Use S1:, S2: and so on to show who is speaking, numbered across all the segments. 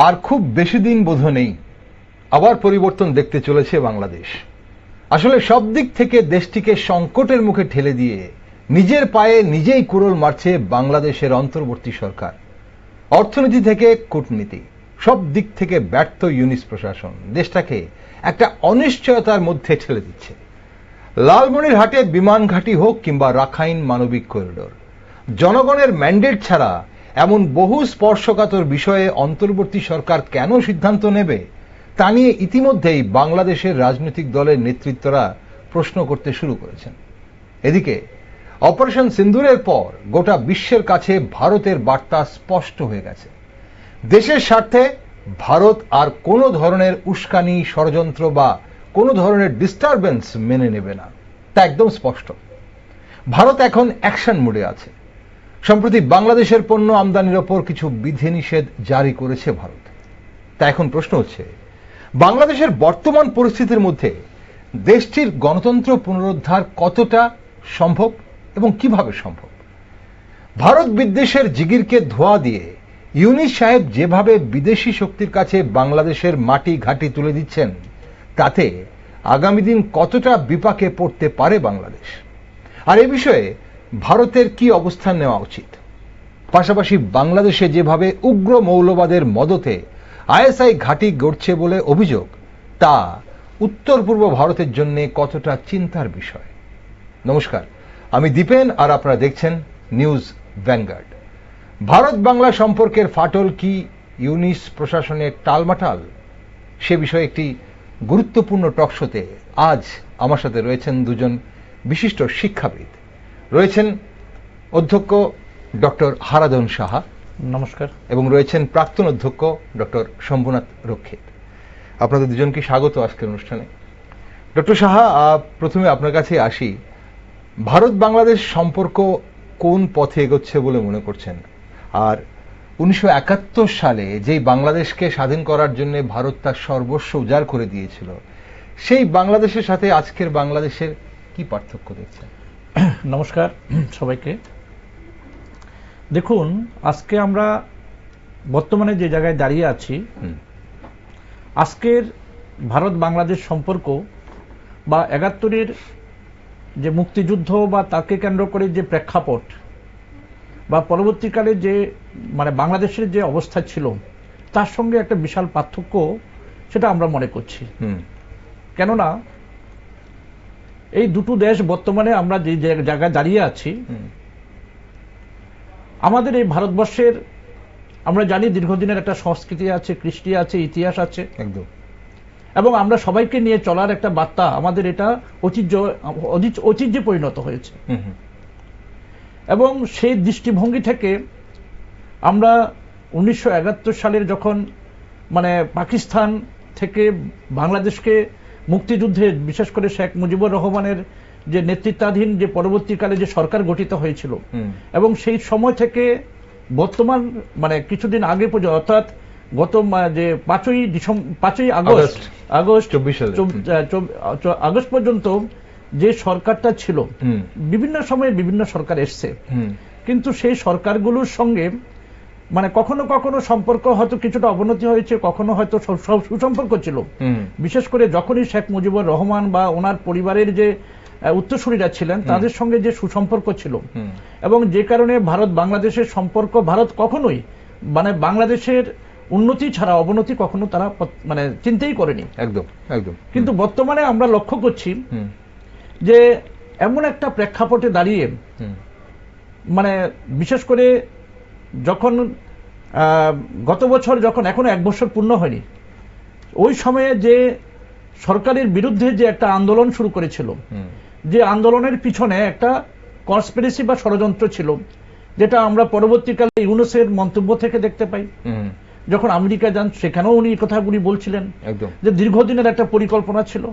S1: আর খুব বেশি দিন বোধ নেই, আবার পরিবর্তন দেখতে চলেছে বাংলাদেশ। আসলে সব দিক থেকে দেশটিকে সংকটের মুখে ঠেলে দিয়ে নিজের পায়ে নিজেই কুড়োল মারছে বাংলাদেশের অন্তর্বর্তী সরকার। অর্থনীতি থেকে কূটনীতি, সব দিক থেকে ব্যর্থ ইউনিস প্রশাসন দেশটাকে একটা অনিশ্চয়তার মধ্যে ঠেলে দিচ্ছে। লালমনিরহাটে বিমান ঘাঁটি হোক কিংবা রাখাইন মানবিক করিডোর, জনগণের ম্যান্ডেট ছাড়া এমন বহু স্পর্শকাতর বিষয়ে অন্তর্বর্তী সরকার কেন সিদ্ধান্ত নেবে তা নিয়ে ইতিমধ্যেই বাংলাদেশের রাজনৈতিক দলের নেতৃত্বরা প্রশ্ন করতে শুরু করেছেন। এদিকে অপারেশন সিন্দুরের পর গোটা বিশ্বের কাছে ভারতের বার্তা স্পষ্ট হয়ে গেছে। দেশের স্বার্থে ভারত আর কোনো ধরনের উস্কানি, ষড়যন্ত্র বা কোনো ধরনের ডিস্টারবেন্স মেনে নেবে না, তা একদম স্পষ্ট। ভারত এখন অ্যাকশন মোডে আছে। সম্প্রতি বাংলাদেশের পণ্য আমদানির ওপর কিছু বিধিনিষেধ জারি করেছে ভারত। তা এখন প্রশ্ন হচ্ছে, বাংলাদেশের বর্তমান পরিস্থিতির মধ্যে দেশটির গণতন্ত্র পুনরুদ্ধার কতটা সম্ভব এবং কিভাবে সম্ভব? ভারত বিদ্বেষের জিগিরকে ধোয়া দিয়ে ইউনিস সাহেব যেভাবে বিদেশি শক্তির কাছে বাংলাদেশের মাটি ঘাঁটি তুলে দিচ্ছেন, তাতে আগামী দিন কতটা বিপাকে পড়তে পারে বাংলাদেশ, আর এ বিষয়ে ভারতের কি অবস্থান নেওয়া উচিত? পাশাপাশি বাংলাদেশে যেভাবে উগ্র মৌলবাদের মদতে আইএসআই ঘাঁটি গড়ছে বলে অভিযোগ, তা উত্তর পূর্ব ভারতের জন্য কতটা চিন্তার বিষয়? নমস্কার, আমি দীপেন আর আপনারা দেখছেন নিউজ ভ্যানগার্ড। ভারত বাংলা সম্পর্কের ফাটল কি ইউনিস প্রশাসনের টালমাটাল? সে বিষয়ে একটি গুরুত্বপূর্ণ টকশোতে আজ আমার সাথে রয়েছেন দুজন বিশিষ্ট শিক্ষাবিদ। রয়েছেন অধ্যক্ষ ডক্টর হারাধন সাহা,
S2: নমস্কার,
S1: এবং রয়েছেন প্রাক্তন অধ্যক্ষ ডক্টর শম্ভুনাথ রক্ষিত। আপনাদের দুজনকে স্বাগত আজকের অনুষ্ঠানে। ডক্টর সাহা, প্রথমে আপনার কাছে আসি। ভারত বাংলাদেশ সম্পর্ক কোন পথে এগোচ্ছে বলে মনে করছেন? আর 1971 সালে যেই বাংলাদেশকে স্বাধীন করার জন্য ভারত তার সর্বস্ব উজাড় করে দিয়েছিল, সেই বাংলাদেশের সাথে আজকের বাংলাদেশের কি পার্থক্য দেখছেন?
S2: নমস্কার সবাইকে। দেখুন, আজকে আমরা বর্তমানে যে জায়গায় দাঁড়িয়ে আছি, আজকের ভারত বাংলাদেশ সম্পর্ক বা 71-এর যে মুক্তিযুদ্ধ বা তাকে কেন্দ্র করে যে প্রেক্ষাপট বা পরবর্তীকালে যে বাংলাদেশের যে অবস্থা ছিল, তার সঙ্গে একটা বিশাল পার্থক্য, সেটা আমরা মনে করছি। কেননা এই দুটো দেশ বর্তমানে আমরা যে জায়গায় দাঁড়িয়ে আছি, আমাদের এই ভারতবর্ষের আমরা জানি দীর্ঘদিনের একটা সংস্কৃতি আছে, কৃষ্টি আছে, ইতিহাস আছে, একদম, এবং আমরা সবাইকে নিয়ে চলার একটা বার্তা, আমাদের এটা ঐতিহ্যে পরিণত হয়েছে। এবং সেই দৃষ্টিভঙ্গি থেকে আমরা 1971 সালের যখন পাকিস্তান থেকে বাংলাদেশকে মুক্তিযুদ্ধে, বিশেষ করে শেখ মুজিবুর রহমানের যে নেতৃত্বাধীন যে পরবর্তীকালে যে সরকার গঠিত হয়েছিল, এবং সেই সময় থেকে বর্তমান কিছুদিন আগে পর্যন্ত, অর্থাৎ গত যে 5ই আগস্ট পর্যন্ত যে সরকারটা ছিল, বিভিন্ন সময়ে বিভিন্ন সরকার এসছে, কিন্তু সেই সরকারগুলোর সঙ্গে কখনো কখনো সম্পর্ক হয়তো কিছুটা অবনতি হয়েছে, কখনো হয়তো সুসম্পর্ক ছিল। বিশেষ করে যখনই শেখ মুজিবুর রহমান বা ওনার পরিবারের যে উত্তরসূরিরা ছিলেন, তাদের সঙ্গে যে সুসম্পর্ক ছিল, এবং যে কারণে ভারত বাংলাদেশের সম্পর্ক, ভারত কখনোই বাংলাদেশের উন্নতি ছাড়া অবনতি কখনো তারা চিন্তাই করেনি। একদম একদম। কিন্তু বর্তমানে আমরা লক্ষ্য করছি যে এমন একটা প্রেক্ষাপটে দাঁড়িয়ে, বিশেষ করে যখন গত বছর, যখন এখনো 1 বছর পূর্ণ হয়নি, ওই সময়ে যে সরকারের বিরুদ্ধে যে একটা আন্দোলন শুরু করেছিল, যে আন্দোলনের পিছনে একটা কনস্পিরেসি বা ষড়যন্ত্র ছিল, যেটা আমরা পরবর্তীকালে ইউনুসের মন্তব্য থেকে দেখতে পাই। যখন আমেরিকা যান, সেখানেও উনি এই কথাগুলি বলছিলেন যে দীর্ঘদিনের একটা পরিকল্পনা ছিল,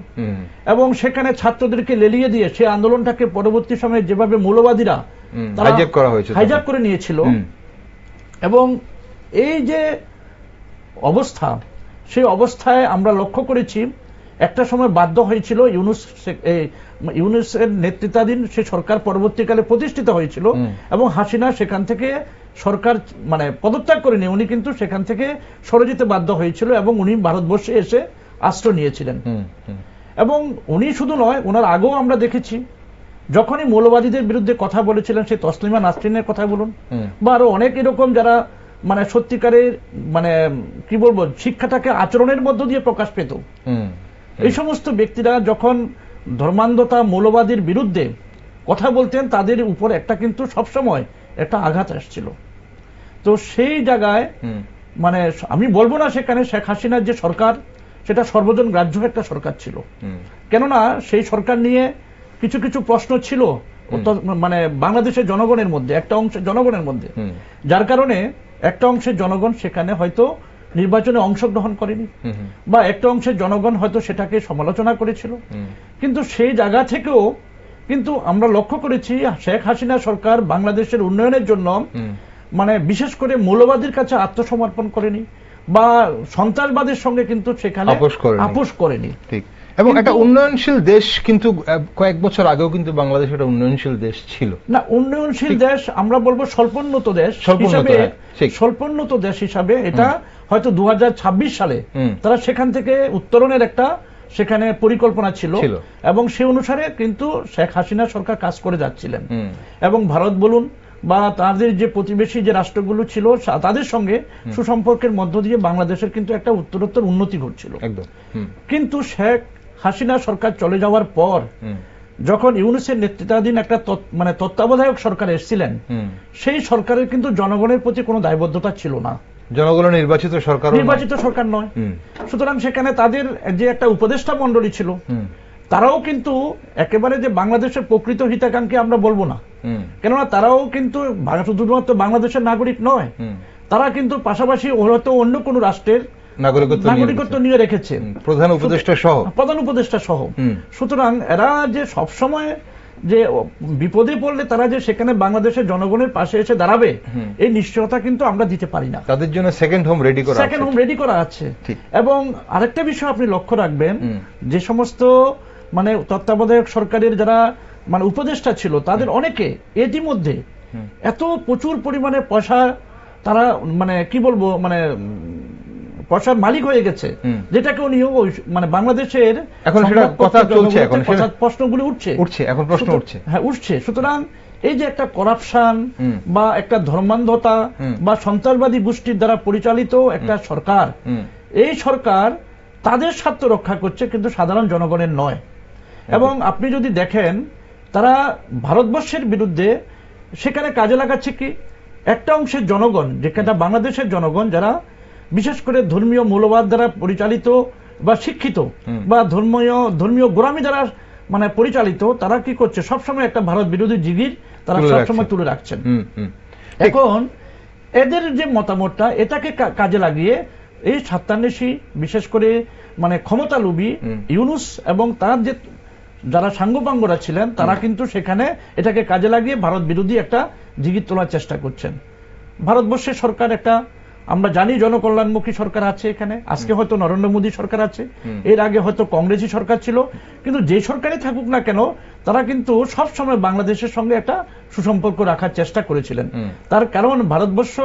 S2: এবং সেখানে ছাত্রদেরকে লেলিয়ে দিয়ে সেই আন্দোলনটাকে পরবর্তী সময়ে যেভাবে মৌলবাদীরা হাইজ্যাক করে নিয়েছিল, এবং এই যে অবস্থা, সেই অবস্থায় আমরা লক্ষ্য করেছি একটা সময় বাধ্য হয়েছিল ইউনুসের নেতৃত্বাধীন সে সরকার পরবর্তীকালে প্রতিষ্ঠিত হয়েছিল, এবং হাসিনা সেখান থেকে সরকার মানে পদত্যাগ করেনি, উনি কিন্তু সেখান থেকে সরে যেতে বাধ্য হয়েছিল এবং উনি ভারতবর্ষে এসে আশ্রয় নিয়েছিলেন। এবং উনি শুধু নয়, ওনার আগেও আমরা দেখেছি যখনই মৌলবাদীদের বিরুদ্ধে কথা বলেছিলেন, সেই তসলিমা নাসরিনের কথা বলুন বা আরো অনেক এরকম যারা মানে সত্যিকারের মানে কি বলবো শিক্ষাটাকে আচরণের মধ্য দিয়ে প্রকাশ পেত, এই সমস্ত ব্যক্তিরা যখন ধর্মান্ধতা মৌলবাদীর বিরুদ্ধে কথা বলতেন তাদের উপর একটা কিন্তু সবসময় একটা আঘাত আসছিল। তো সেই জায়গায় মানে আমি বলবো না সেখানে শেখ হাসিনার যে সরকার সেটা সর্বজন গ্রাহ্য একটা সরকার ছিল, কেননা সেই সরকার নিয়ে কিছু কিছু প্রশ্ন ছিল মানে বাংলাদেশের জনগণের মধ্যে, একটা অংশের জনগণের মধ্যে, যার কারণে একটা অংশের জনগণ সেখানে হয়তো নির্বাচনে অংশগ্রহণ করেনি বা একটা অংশের জনগণ হয়তো সেটাকে সমালোচনা করেছিল। কিন্তু সেই জায়গা থেকেও কিন্তু আমরা লক্ষ্য করেছি শেখ হাসিনা সরকার বাংলাদেশের উন্নয়নের জন্য মানে বিশেষ করে মৌলবাদীর কাছে আত্মসমর্পণ করেনি বা সন্ত্রাসবাদের সঙ্গে কিন্তু সেখানে আপোষ করেনি।
S1: ঠিক, এবং একটা উন্নয়নশীল দেশ কিন্তু কয়েক বছর আগেও কিন্তু বাংলাদেশ একটা উন্নয়নশীল দেশ ছিল
S2: না। উন্নয়নশীল দেশ আমরা বলবো স্বল্পোন্নত দেশ হিসাবে, স্বল্পোন্নত দেশ হিসাবে এটা হয়তো 2026 সালে তারা সেখান থেকে উত্তরণের একটা সেখানে পরিকল্পনা ছিল এবং সে অনুসারে কিন্তু শেখ হাসিনা সরকার কাজ করে যাচ্ছিলেন। এবং ভারত বলুন বা তাদের যে প্রতিবেশী যে রাষ্ট্রগুলো ছিল তাদের সঙ্গে সুসম্পর্কের মধ্য দিয়ে বাংলাদেশের কিন্তু একটা উত্তরোত্তর উন্নতি ঘটছিল। কিন্তু শেখ হাসিনা সরকার চলে যাওয়ার পর যখন ইউনূসের নেতৃত্বাধীন একটা মানে তত্ত্বাবধায়ক সরকার এসেছিলেন, সেই সরকারের কিন্তু জনগণের প্রতি কোনো দায়বদ্ধতা ছিল না,
S1: জনগণের নির্বাচিত সরকার নয়।
S2: সুতরাং সেখানে তাদের যে একটা উপদেষ্টা মণ্ডলী ছিল তারাও কিন্তু একেবারে যে বাংলাদেশের প্রকৃত হিতাকাঙ্ক্ষী আমরা বলবো না, কেননা তারাও কিন্তু শুধুমাত্র বাংলাদেশের নাগরিক নয়, তারা কিন্তু পাশাপাশি হয়তো অন্য কোনো রাষ্ট্রের নাগরিকত্ব নিয়ে রেখেছে, প্রধান উপদেষ্টা সহ। সুতরাং এরা যে সবসময় যে বিপদে পড়লে তারা যে সেখানে বাংলাদেশের জনগণের পাশে এসে দাঁড়াবে এই নিশ্চয়তা কিন্তু আমরা দিতে পারি না।
S1: তাদের জন্য সেকেন্ড হোম রেডি করা আছে।
S2: এবং আরেকটা বিষয় আপনি লক্ষ্য রাখবেন, যে সমস্ত মানে তত্ত্বাবধায়ক সরকারের যারা মানে উপদেষ্টা ছিল তাদের অনেকে ইতিমধ্যে এত প্রচুর পরিমাণে পয়সা তারা মানে কি বলবো মানে পয়সার মালিক হয়ে গেছে, যেটাকে উনি মানে বাংলাদেশের
S1: এখন সেটা কথা চলছে, এখন
S2: প্রশ্নগুলি উঠছে। সুতরাং এই যে একটা করাপশন বা একটা ধর্মান্ধতা বা সন্ত্রাসবাদী গোষ্ঠীর দ্বারা পরিচালিত একটা সরকার, এই সরকার তাদের স্বার্থ রক্ষা করছে কিন্তু সাধারণ জনগণের নয়। এবং আপনি যদি দেখেন তারা ভারতবর্ষের বিরুদ্ধে সেখানে কাজে লাগাচ্ছে কি একটা অংশের জনগণ, যেটা বাংলাদেশের জনগণ যারা বিশেষ করে ধর্মীয় মৌলবাদ দ্বারা পরিচালিত বা শিক্ষিত বা ধর্মীয় গোড়ামি দ্বারা মানে পরিচালিত, তারা কি করছে সবসময় একটা ভারত বিরোধী জিগির তারা সবসময় তুলে রাখছেন। এখন এদের যে মতামতটা এটাকে কাজে লাগিয়ে এই স্বার্থান্বেষী বিশেষ করে মানে ক্ষমতালোভী ইউনূস এবং তার যে যারা সাঙ্গপাঙ্গরা ছিলেন তারা কিন্তু সেখানে এটাকে কাজে লাগিয়ে ভারত বিরোধী একটা জিগির তোলার চেষ্টা করছেন। ভারতবর্ষের সরকার একটা আমরা জানি জনকল্যাণমুখী সরকার আছে এখানে, আজকে হয়তো নরেন্দ্র মোদী সরকার আছে, এর আগে হয়তো কংগ্রেসী সরকার ছিল, কিন্তু যে সরকারই থাকুক না কেন তারা কিন্তু সব সময় বাংলাদেশের সঙ্গে একটা সুসম্পর্ক রাখার চেষ্টা করেছিলেন। তার কারণ ভারতবর্ষ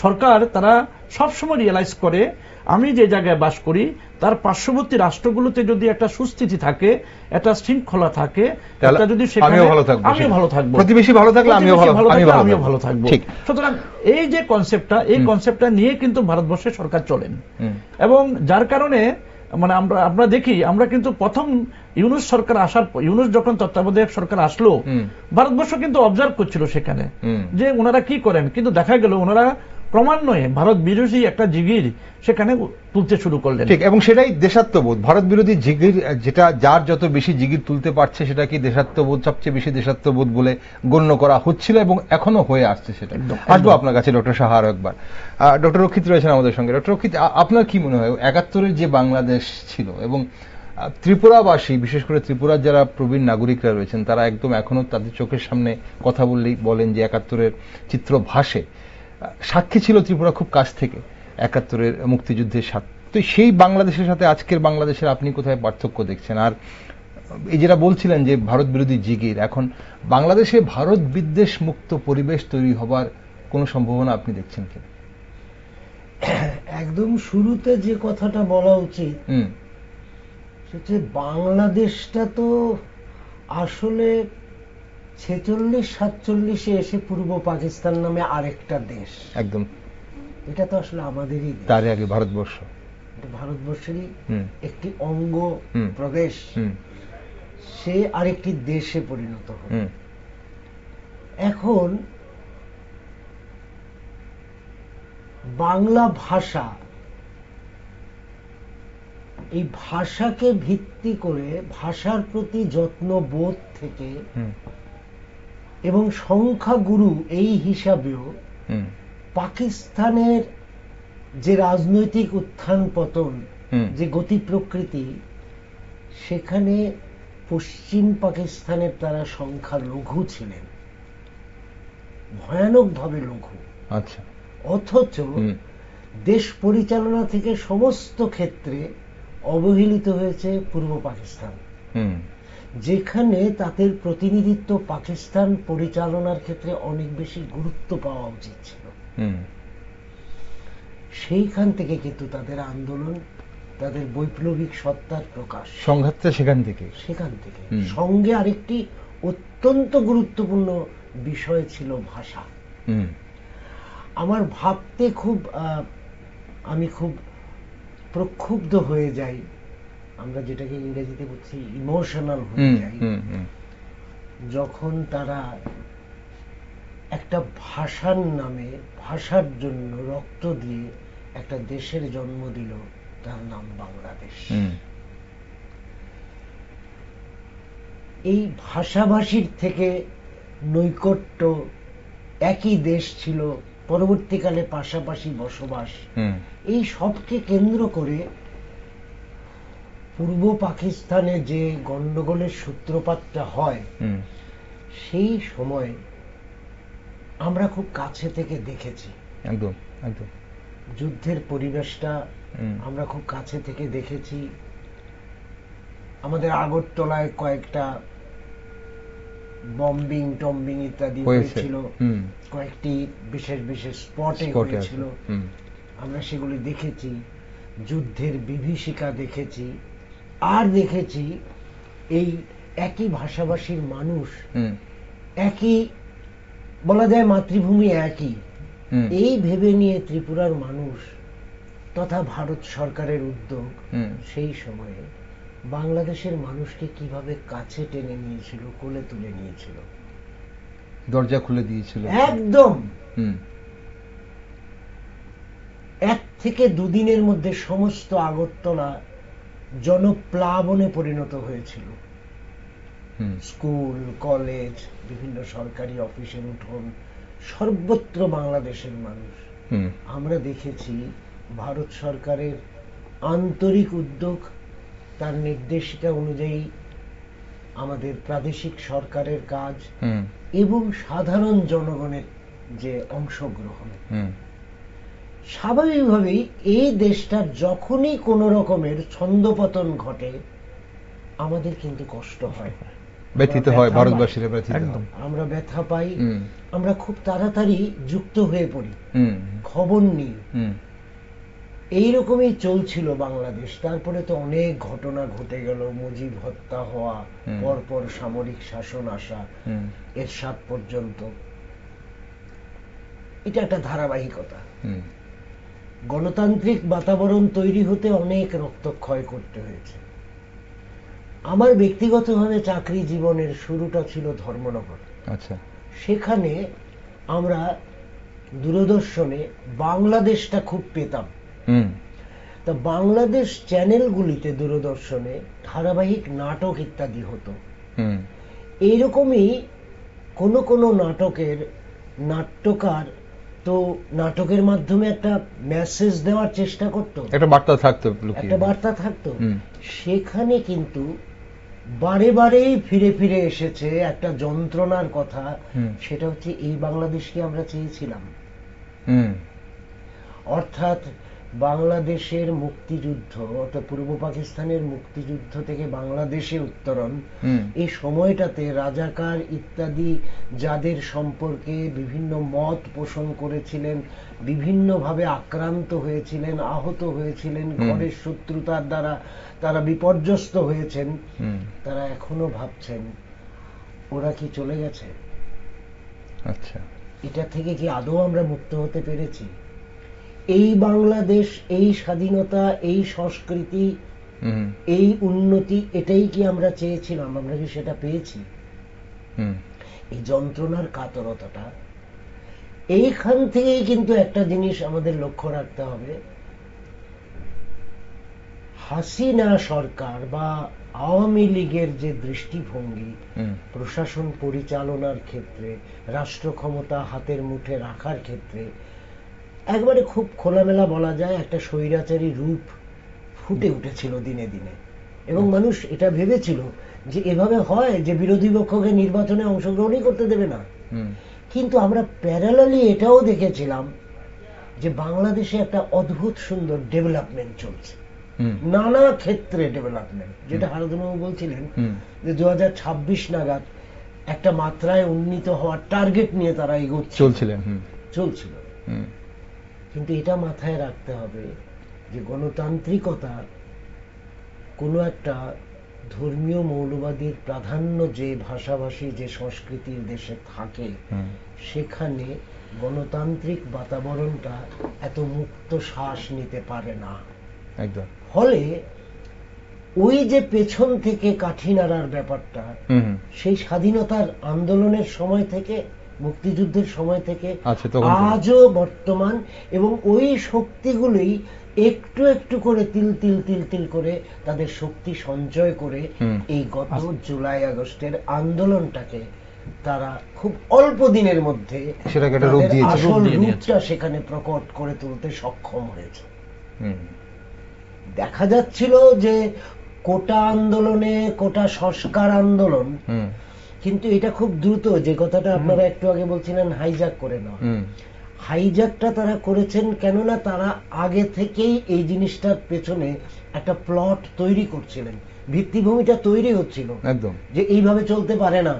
S2: সরকার তারা সবসময় রিয়েলাইজ করে আমি যে জায়গায় বাস করি তার পার্শ্ববর্তী রাষ্ট্রগুলোতে যদি একটা সুস্থিতি থাকে, একটা শৃঙ্খলা থাকে, যদি
S1: আমিও ভালো থাকবো, প্রতিবেশী ভালো থাকলে আমিও ভালো থাকবো।
S2: সুতরাং এই যে কনসেপ্টটা, এই কনসেপ্টটা নিয়ে কিন্তু ভারতবর্ষের সরকার চলেন। এবং যার কারণে মানে আমরা দেখি আমরা কিন্তু প্রথম ইউনূস সরকার ইউনূস যখন তত্ত্বাবধায়ক সরকার আসলো ভারতবর্ষ কিন্তু অবজার্ভ করছিল সেখানে যে ওনারা কি করেন, কিন্তু দেখা গেল ওনারা ক্রমান্বয়ে ভারত বিরোধী একটা জিগির সেখানে তুলতে শুরু করলেন।
S1: ঠিক, এবং সেটাই দেশাত্মবোধ। ভারত বিরোধী জিগির যেটা যার যত বেশি জিগির তুলতে পারছে সেটা কি দেশাত্মবোধ, সবচেয়ে বেশি দেশাত্মবোধ বলে গণ্য করা হচ্ছিল এবং এখনো হয়ে আসছে। সেটা আসবো আপনার কাছে ডক্টর শাহ আরো একবার। ডক্টর রক্ষিত রয়েছেন আমাদের সঙ্গে। ডক্টর রক্ষিত, আপনার কি মনে হয় ৭১-এর যে বাংলাদেশ ছিল এবং ত্রিপুরাবাসী বিশেষ করে ত্রিপুরার যারা প্রবীণ নাগরিকরা রয়েছেন তারা একদম এখনো তাদের চোখের সামনে কথা বললেই বলেন যে ৭১-এর চিত্র ভাসে, সাক্ষী ছিল ত্রিপুরা খুব কাছ থেকে ৭১-এর মুক্তিযুদ্ধের সাথে। তো সেই বাংলাদেশের সাথে আজকের বাংলাদেশের আপনি কোথায় পার্থক্য দেখছেন? আর এই যেটা বলছিলেন যে ভারত বিরোধী জিগির, এখন বাংলাদেশে ভারত বিদ্বেষ মুক্ত পরিবেশ তৈরি হবার কোনো সম্ভাবনা আপনি দেখছেন কিনা?
S3: একদম শুরুতে যে কথাটা বলা উচিত সেটা বাংলাদেশটা তো আসলে 46-47 এসে পূর্ব পাকিস্তান নামে আরেকটা দেশ।
S1: একদম।
S3: এটা তো আসলে আমাদেরই দেশ।
S1: তার আগে ভারতবর্ষ,
S3: এটা ভারতবর্ষেরই একটি অঙ্গ প্রদেশ। সে আরেকটি দেশে পরিণত হল। এখন বাংলা ভাষা, এই ভাষাকে ভিত্তি করে ভাষার প্রতি যত্নবোধ থেকে এবং সংখ্যাগুরু এই হিসাবেও পাকিস্তানের যে রাজনৈতিক উত্থান পতন, যে গতি প্রকৃতি, সেখানে পশ্চিম পাকিস্তানের তারা সংখ্যা লঘু ছিলেন, ভয়ানকভাবে লঘু।
S1: আচ্ছা।
S3: অথচ দেশ পরিচালনা থেকে সমস্ত ক্ষেত্রে অবহেলিত হয়েছে পূর্ব পাকিস্তান, যেখানে তাদের প্রতিনিধিত্ব পাকিস্তান পরিচালনার ক্ষেত্রে অনেক বেশি গুরুত্ব পাওয়া উচিত ছিল। সেইখান থেকে কিন্তু তাদের আন্দোলন, তাদের বৈপ্লবিক সত্তার প্রকাশ,
S1: সংঘাতটা সেখান থেকে।
S3: সঙ্গে আরেকটি অত্যন্ত গুরুত্বপূর্ণ বিষয় ছিল ভাষা। আমার ভাবতে আমি খুব প্রক্ষুব্ধ হয়ে যাই, আমরা যেটাকে ইংরেজিতে বলছি ইমোশনাল হয়ে যাই, যখন তারা একটা ভাষার নামে, ভাষার জন্য রক্ত দিয়ে একটা দেশের জন্ম দিল, তার নাম বাংলাদেশ। এই ভাষাভাষীর থেকে নৈকট্য, একই দেশ ছিল, পরবর্তীকালে পাশাপাশি বসবাস, এই সবকে কেন্দ্র করে পূর্ব পাকিস্তানে যে গন্ডগোলের সূত্রপাতটা হয়, সেই সময় আমরা খুব কাছে থেকে দেখেছি।
S1: একদম একদম।
S3: যুদ্ধের পরিবেশটা আমরা খুব কাছে থেকে দেখেছি। আমাদের আগরতলায় কয়েকটা বম্বিং টম্বিং ইত্যাদি হয়েছিল, কয়েকটি বিশেষ বিশেষ স্পটে হয়েছিল, আমরা সেগুলি দেখেছি। যুদ্ধের বিভীষিকা দেখেছি, আর দেখেছি এই একই ভাষাভাষীর মানুষ, একই, বলা যায় মাতৃভূমি একই, এই ভেবে নিয়ে ত্রিপুরার মানুষ তথা ভারত সরকারের উদ্যোগ সেই সময়ে বাংলাদেশের মানুষকে কিভাবে কাছে টেনে নিয়েছিল, কোলে তুলে নিয়েছিল,
S1: দরজা খুলে দিয়েছিল
S3: একদম। 1 থেকে 2 দিনের মধ্যে সমস্ত আগরতলা জনপ্লাবনে পরিণত হয়েছিল। স্কুল, কলেজ, বিভিন্ন সরকারি অফিসের উঠোন, সর্বত্র বাংলাদেশের মানুষ। আমরা দেখেছি ভারত সরকারের আন্তরিক উদ্যোগ, তার নির্দেশিকা অনুযায়ী আমাদের প্রাদেশিক সরকারের কাজ এবং সাধারণ জনগণের যে অংশগ্রহণ, স্বাভাবিকভাবেই এই দেশটার যখনই কোন রকমের ছন্দপতন ঘটে, আমাদের কিন্তু কষ্ট হয়,
S1: ব্যথিত হয়, ভারতবাসীরা ব্যথিত হয়,
S3: আমরা ব্যথা পাই, আমরা খুব তাড়াতাড়ি যুক্ত হয়ে পড়ি, খবর নিই। এইরকমই চলছিল বাংলাদেশ। তারপরে তো অনেক ঘটনা ঘটে গেল, মুজিব হত্যা হওয়া, পরপর সামরিক শাসন আসা, এরশাদ পর্যন্ত। এটা একটা ধারাবাহিকতা। গণতান্ত্রিক বাতাবরণ তৈরি হতে অনেক রক্তক্ষয় করতে হয়েছে। আমার ব্যক্তিগতভাবে চাকরি জীবনের শুরুটা ছিল ধর্মনগর।
S1: আচ্ছা।
S3: সেখানে আমরা দূরদর্শনে বাংলাদেশটা খুব পেতাম। তা বাংলাদেশ চ্যানেলগুলিতে দূরদর্শনে ধারাবাহিক নাটক ইত্যাদি হতো। এইরকমই কোন নাটকের নাট্যকার তো নাটকের মাধ্যমে একটা মেসেজ দেওয়ার চেষ্টা করতো, একটা বার্তা থাকতো। সেখানে কিন্তু বারে বারে ফিরে ফিরে এসেছে একটা যন্ত্রণার কথা, সেটা হচ্ছে এই বাংলাদেশকে আমরা চেয়েছিলাম। অর্থাৎ বাংলাদেশের মুক্তিযুদ্ধ অর্থাৎ পূর্ব পাকিস্তানের মুক্তিযুদ্ধ থেকে বাংলাদেশে উত্তরণ, এই সময়টাতে রাজাকার ইত্যাদি যাদের সম্পর্কে বিভিন্ন মত পোষণ করেছিলেন, বিভিন্নভাবে আক্রান্ত হয়েছিলেন, আহত হয়েছিলেন, ঘরের শত্রুতার দ্বারা তারা বিপর্যস্ত হয়েছেন, তারা এখনো ভাবছেন ওরা কি চলে গেছে?
S1: আচ্ছা,
S3: এটা থেকে কি আদৌ আমরা মুক্ত হতে পেরেছি? এই বাংলাদেশ, এই স্বাধীনতা, এই সংস্কৃতি, এই উন্নতি, এটাই কি আমরা চেয়েছিলাম? আমরা কি সেটা পেয়েছি? এই যন্ত্রণার কাতরতাটা, এইখান থেকেই কিন্তু একটা জিনিস আমাদের লক্ষ্য রাখতে হবে, হাসিনা সরকার বা আওয়ামী লীগের যে দৃষ্টিভঙ্গি প্রশাসন পরিচালনার ক্ষেত্রে, রাষ্ট্র ক্ষমতা হাতের মুঠে রাখার ক্ষেত্রে, একবারে খুব খোলামেলা বলা যায় একটা স্বৈরাচারী রূপ ফুটে উঠেছিল দিনে দিনে। এবং মানুষ এটা ভেবেছিল যে এভাবে হয় যে বিরোধী পক্ষকে নির্বাচনে অংশগ্রহণই করতে দেবে না। কিন্তু আমরা প্যারালালি এটাও দেখেছিলাম যে বাংলাদেশে একটা অদ্ভুত সুন্দর ডেভেলপমেন্ট চলছে, নানা ক্ষেত্রে ডেভেলপমেন্ট, যেটা হারাধনবাবু বলছিলেন যে 2026 নাগাদ একটা মাত্রায় উন্নীত হওয়ার টার্গেট নিয়ে তারা চলছিল। কিন্তু এটা মাথায় রাখতে হবে যে গণতান্ত্রিকতা কোনো একটা ধর্মীয় মৌলবাদীর প্রাধান্য যে ভাষাভাষী যে সংস্কৃতির দেশে থাকে, সেখানে গণতান্ত্রিক বাতাবরণটা এত মুক্ত শ্বাস নিতে পারে না।
S1: একদম।
S3: ফলে ওই যে পেছন থেকে কাঠি নাড়ার ব্যাপারটা, সেই স্বাধীনতার আন্দোলনের সময় থেকে, মুক্তিযুদ্ধের সময় থেকে আজও বর্তমান, এবং ওই শক্তিগুলোই একটু একটু করে তিল তিল তিল তিল করে তাদের শক্তি সঞ্চয় করে এই গত জুলাই আগস্টের আন্দোলনটাকে তারা খুব অল্প দিনের মধ্যে আসল রূপটা সেখানে প্রকট করে তুলতে সক্ষম হয়েছে। দেখা যাচ্ছিল যে কোটা আন্দোলনে, কোটা সংস্কার আন্দোলন, কিন্তু এটা খুব দ্রুত, যে কথাটা আপনারা একটু আগে বলছিলেন হাইজ্যাক করে নেওয়া, হাইজ্যাকটা তারা করেছেন কেননা তারা আগে থেকেই এই জিনিসটার পেছনে একটা প্লট তৈরি করছিলেন, ভিত্তিভূমিটা তৈরি হচ্ছিল
S1: একদম,
S3: যে এইভাবে চলতে পারে না।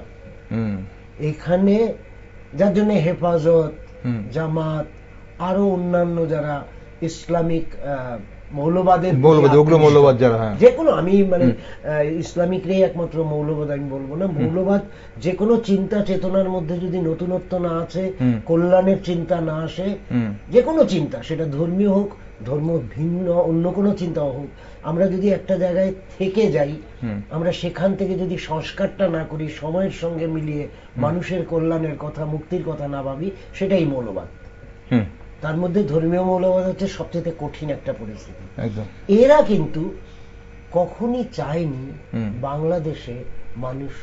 S3: এখানে যার জন্য হেফাজত, জামাত, আরো অন্যান্য যারা ইসলামিক মৌলবাদের,
S1: উগ্র মৌলবাদ যারা,
S3: যে কোনো, আমি মানে ইসলামিকরাই একমাত্র মৌলবাদ আমি বলবো না, মৌলবাদ যে কোনো চিন্তা চেতনার মধ্যে যদি নতুনত্ব না আছে, কল্যাণের চিন্তা না আসে, যে কোনো চিন্তা, সেটা ধর্মীয় হোক, ধর্ম ভিন্ন অন্য কোনো চিন্তা হোক, আমরা যদি একটা জায়গায় থেকে যাই, আমরা সেখান থেকে যদি সংস্কারটা না করি, সময়ের সঙ্গে মিলিয়ে মানুষের কল্যাণের কথা, মুক্তির কথা না ভাবি, সেটাই মৌলবাদ। তার মধ্যে ধর্মীয় মৌলবাদ হচ্ছে সবচেয়ে কঠিন একটা পরিস্থিতি। এরা কিন্তু কখনই চায়নি বাংলাদেশে মানুষ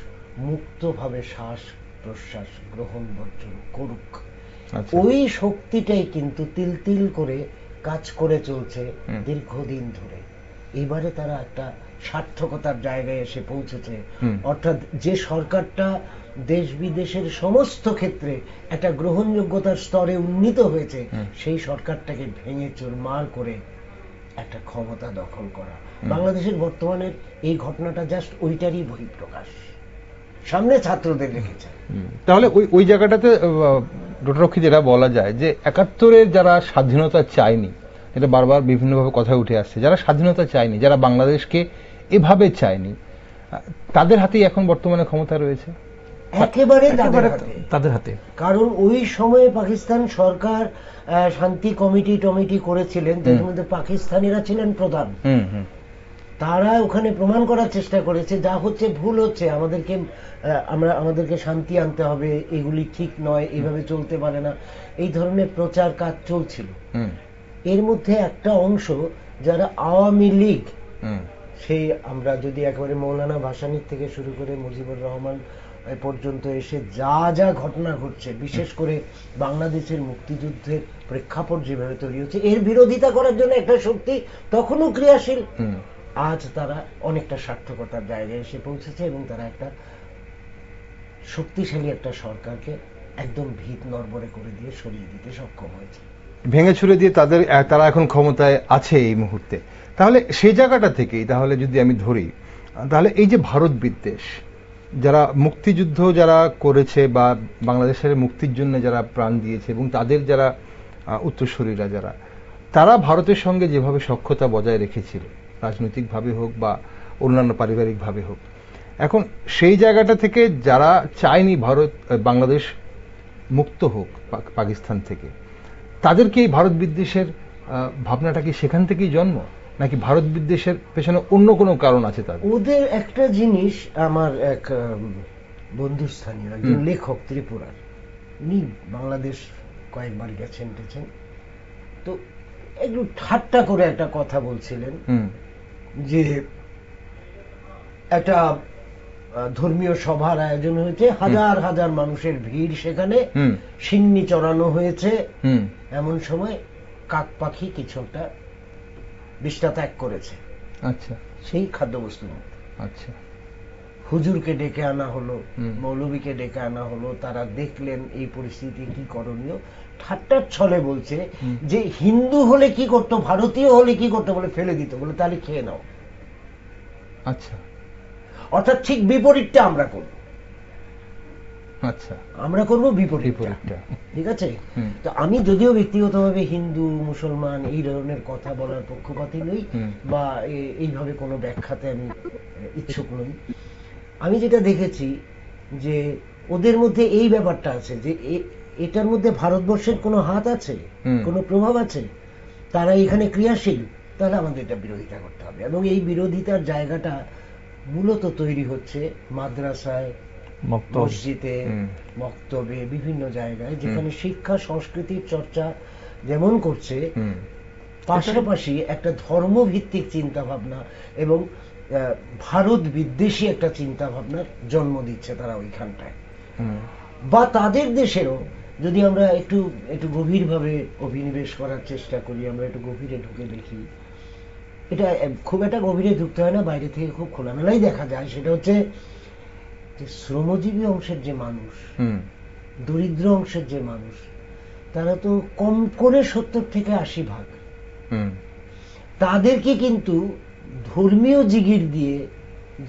S3: মুক্তভাবে শ্বাস প্রশ্বাস গ্রহণ বর্জন করুক। ওই শক্তিটাই কিন্তু তিল তিল করে কাজ করে চলছে দীর্ঘদিন ধরে। এবারে তারা একটা সার্থকতার জায়গায় এসে পৌঁছেছে, অর্থাৎ যে সরকারটা দেশ বিদেশের সমস্ত ক্ষেত্রে একটা গ্রহণযোগ্যতার স্তরে উন্নীত হয়েছে, সেই সরকারটাকে ভেঙে চুরমার করে একটা ক্ষমতা দখল করা। বাংলাদেশের বর্তমানের এই ঘটনাটা জাস্ট ওইটারই বহিঃপ্রকাশ, সামনে ছাত্রদের রেখেছে।
S1: তাহলে ওই জায়গাটাতে ডক্টর যেটা বলা যায় যে 71-এর যারা স্বাধীনতা চায়নি, এটা বারবার বিভিন্নভাবে কথা উঠে আসছে, যারা স্বাধীনতা চায়নি, যারা বাংলাদেশকে এভাবে চায়নি, তাদের হাতেই এখন বর্তমানে ক্ষমতা রয়েছে,
S3: একেবারে
S2: তাদের হাতে।
S3: কারণ ওই সময়ে পাকিস্তান সরকার শান্তি কমিটি করেছিলেন, তার মধ্যে পাকিস্তানিরা ছিলেন প্রধান। তারা ওখানে প্রমাণ করার চেষ্টা করেছে যা হচ্ছে ভুল হচ্ছে, আমাদেরকে শান্তি আনতে হবে, এগুলি ঠিক নয়, এইভাবে চলতে পারে না, এই ধরনের প্রচার কাজ চলছিল। এর মধ্যে একটা অংশ যারা আওয়ামী লীগ, সেই আমরা যদি একেবারে মৌলানা ভাসানীর থেকে শুরু করে মুজিবুর রহমান পর্যন্ত এসে যা যা ঘটনা ঘটছে, বিশেষ করে বাংলাদেশের মুক্তিযুদ্ধের প্রেক্ষাপট যেভাবে তৈরি হচ্ছে, এর বিরোধিতা করার জন্য একটা শক্তি তখনও ক্রিয়াশীল। আজ তারা অনেকটা সার্থকতার জায়গায় এসে পৌঁছেছে এবং তারা একটা শক্তিশালী একটা সরকারকে একদম ভিত নড়বড়ে করে দিয়ে সরিয়ে দিতে সক্ষম হয়েছে।
S1: ভেঙে ছুড়ে দিয়ে তারা এখন ক্ষমতায় আছে এই মুহূর্তে। তাহলে সেই জায়গাটা থেকেই তাহলে যদি আমি ধরি, তাহলে এই যে ভারত বিদ্বেষ, যারা মুক্তিযুদ্ধ যারা করেছে বা বাংলাদেশের মুক্তির জন্য যারা প্রাণ দিয়েছে এবং তাদের যারা উত্তরসূরিরা যারা, তারা ভারতের সঙ্গে যেভাবে সখ্যতা বজায় রেখেছিল, রাজনৈতিকভাবে হোক বা অন্যান্য পারিবারিকভাবে হোক, এখন সেই জায়গাটা থেকে যারা চায়নি বাংলাদেশ মুক্ত হোক পাকিস্তান থেকে, তাদেরকে এই ভারত বিদ্বেষের ভাবনাটা কি সেখান থেকেই জন্ম, নাকি ভারত বিদ্বেষের পেছনে অন্য কোনো কারণ আছে তাদের?
S3: ওদের একটা জিনিস, আমার এক বন্ধুস্থানীয় একজন লেখক ত্রিপুরার, উনি বাংলাদেশ কয়েকবার গেছেন, তো একটু ঠাট্টা করে একটা কথা বলছিলেন যে একটা ধর্মীয় সভার আয়োজন হয়েছে, হাজার হাজার মানুষের ভিড়, সেখানে সিন্নি চড়ানো হয়েছে, এমন সময় কাক পাখি কিছু একটা বিষ্ঠা ত্যাগ করেছে।
S1: আচ্ছা,
S3: সেই খাদ্যবস্তুর মধ্যে।
S1: আচ্ছা,
S3: হুজুরকে ডেকে আনা হলো, মৌলবীকে ডেকে আনা হলো, তারা দেখলেন এই পরিস্থিতি কি করণীয়, ঠাট্টার ছলে বলছে যে হিন্দু হলে কি করতো, ভারতীয় হলে কি করতো, বলে ফেলে দিত, বলে তাহলে খেয়ে নাও।
S1: আচ্ছা,
S3: অর্থাৎ ঠিক বিপরীতটা আমরা করব।
S1: আচ্ছা,
S3: আমরা করব বিপরীতটা, ঠিক আছে? তো আমি যদিও ব্যক্তিগতভাবে হিন্দু মুসলমান এই ধরনের কথা বলার পক্ষপাতী নই, বা এইভাবে কোনো ব্যাখ্যাতে আমি ইচ্ছুক নই। আমি যেটা দেখেছি যে ওদের মধ্যে এই ব্যাপারটা আছে যে এটার মধ্যে ভারতবর্ষের কোনো হাত আছে, কোনো প্রভাব আছে, তারা এখানে ক্রিয়াশীল, তাহলে আমাদের এটা বিরোধিতা করতে হবে। এবং এই বিরোধিতার জায়গাটা মূলত তৈরি হচ্ছে মাদ্রাসায়, মসজিদে, মক্তবে, বিভিন্ন জায়গায়, যেখানে শিক্ষা সংস্কৃতির চর্চা যেমন করছে, পাশাপাশি একটা ধর্মভিত্তিক চিন্তা ভাবনা এবং ভারত বিদ্বেষী একটা চিন্তা ভাবনার জন্ম দিচ্ছে তারা ওইখানটায়। বা তাদের দেশেরও যদি আমরা একটু একটু গভীরভাবে অভিনিবেশ করার চেষ্টা করি, আমরা একটু গভীরে ঢুকে দেখি, এটা খুব একটা গভীরে ঢুকতে হয় না, বাইরে থেকে খুব খোলামেলাই দেখা যায়। সেটা হচ্ছে যে শ্রমজীবী অংশের যে মানুষ, দরিদ্র অংশের যে মানুষ, তারা তো কম করে 70 থেকে 80%, তাদেরকে কিন্তু ধর্মীয় জিগির দিয়ে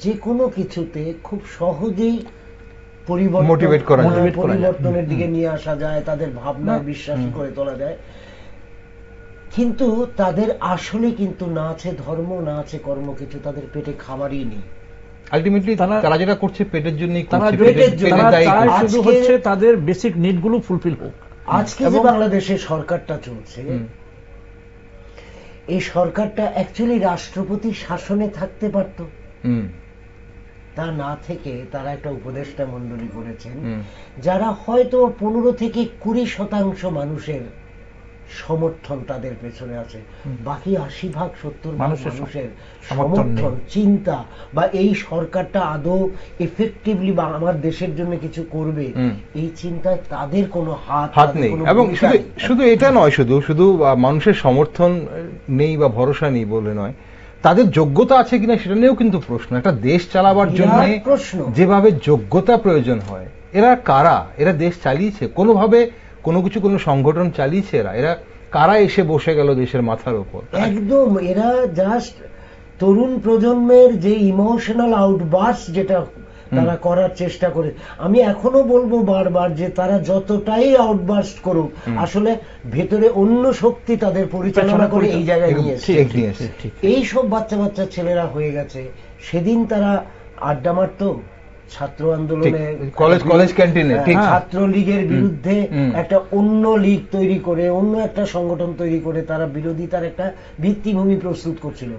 S3: যে কোনো কিছুতে খুব সহজেই পরিবর্তনের দিকে নিয়ে আসা যায়, তাদের ভাবনা বিশ্বাসী করে তোলা যায়। কিন্তু তাদের আসলে কিন্তু না আছে ধর্ম, না আছে কর্ম, কিছু তাদের পেটে খাবারই নেই।
S1: আলটিমেটলি তারা যেটা করছে পেটের জন্যই করছে,
S2: শুধু হচ্ছে তাদের বেসিক নিড গুলো ফুলফিল হোক।
S3: আজকে যে বাংলাদেশের সরকারটা চলছে, এই সরকারটা অ্যাকচুয়ালি রাষ্ট্রপতি শাসনে থাকতে পারত, তা না থেকে তারা একটা উপদেষ্টা মণ্ডলী করেছেন, যারা হয়তো 15 থেকে 20% মানুষের সমর্থন তাদের পেছনে আছে, বাকি 80-70% মানুষের সমর্থন, চিন্তা বা এই সরকারটা আদৌ এফেক্টিভলি বা আমার দেশের জন্য কিছু করবে, এই চিন্তায় তাদের কোনো হাত নেই।
S1: এবং শুধু এটা নয়, শুধু মানুষের সমর্থন নেই বা ভরসা নেই বলে নয়, তাদের যোগ্যতা আছে কিনা সেটা নিয়েও কিন্তু প্রশ্ন। একটা দেশ চালাবার জন্য যেভাবে যোগ্যতা প্রয়োজন হয়, এরা কারা? এরা দেশ চালিয়েছে কোনোভাবে? কোনো সংগঠন চালিয়েছে? এরা কারা এসে বসে গেল দেশের মাথার উপর?
S3: একদম, এরা জাস্ট তরুণ প্রজন্মের যে ইমোশনাল আউটবার্স্ট যেটা তারা করার চেষ্টা করে, আমি এখনো বলবো বারবার যে তারা যতটাই আউটবার্স্ট করুক, আসলে ভেতরে অন্য শক্তি তাদের পরিচালনা করে এই জায়গায় নিয়ে এসেছে। এই সব বাচ্চা বাচ্চা ছেলেরা হয়ে গেছে। সেদিন তারা আড্ডা মারত ছাত্র আন্দোলনে,
S1: কলেজ ক্যান্টিনে,
S3: ছাত্রলীগের বিরুদ্ধে একটা অন্য লীগ তৈরি করে, অন্য একটা সংগঠন তৈরি করে তারা বিরোধিতার একটা ভিত্তিভূমি প্রস্তুত করছিল।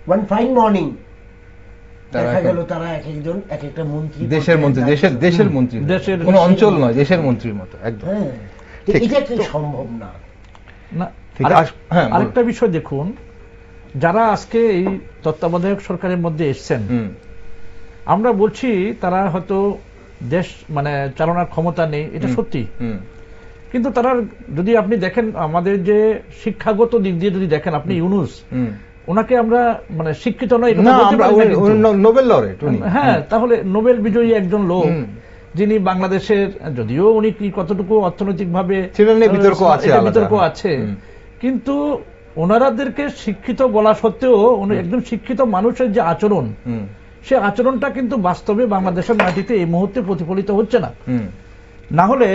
S3: ওয়ান ফাইন মর্নিং দেখা গেল তারা এক একজন এক একটা মন্ত্রী,
S1: দেশের মন্ত্রী, কোনো অঞ্চল নয়, দেশের মন্ত্রীর মতো একদম।
S3: এটা কি সম্ভব না?
S2: আরেকটা বিষয় দেখুন, যারা আজকে এই তত্ত্বাবধায়ক সরকারের মধ্যে এসছেন, আমরা বলছি তারা হয়তো দেশ চালানোর ক্ষমতা নেই, এটা সত্যি, কিন্তু তারা যদি আপনি দেখেন আমাদের যে শিক্ষাগত দিক দিয়ে যদি দেখেন, আপনি ইউনুস, ওনাকে আমরা শিক্ষিত নয়,
S1: নোবেল লরেট,
S2: হ্যাঁ, তাহলে নোবেল বিজয়ী একজন লোক, যিনি বাংলাদেশের, যদিও উনি কি কতটুকু অর্থনৈতিকভাবে
S1: সেটা নিয়ে বিতর্ক আছে,
S2: কিন্তু ওনারাদেরকে শিক্ষিত বলা সত্ত্বেও একজন শিক্ষিত মানুষের যে আচরণ, সে আচরণটা কিন্তু বাস্তবে বাংলাদেশের মাটিতে এই মুহূর্তে প্রতিফলিত হচ্ছে না। না হলে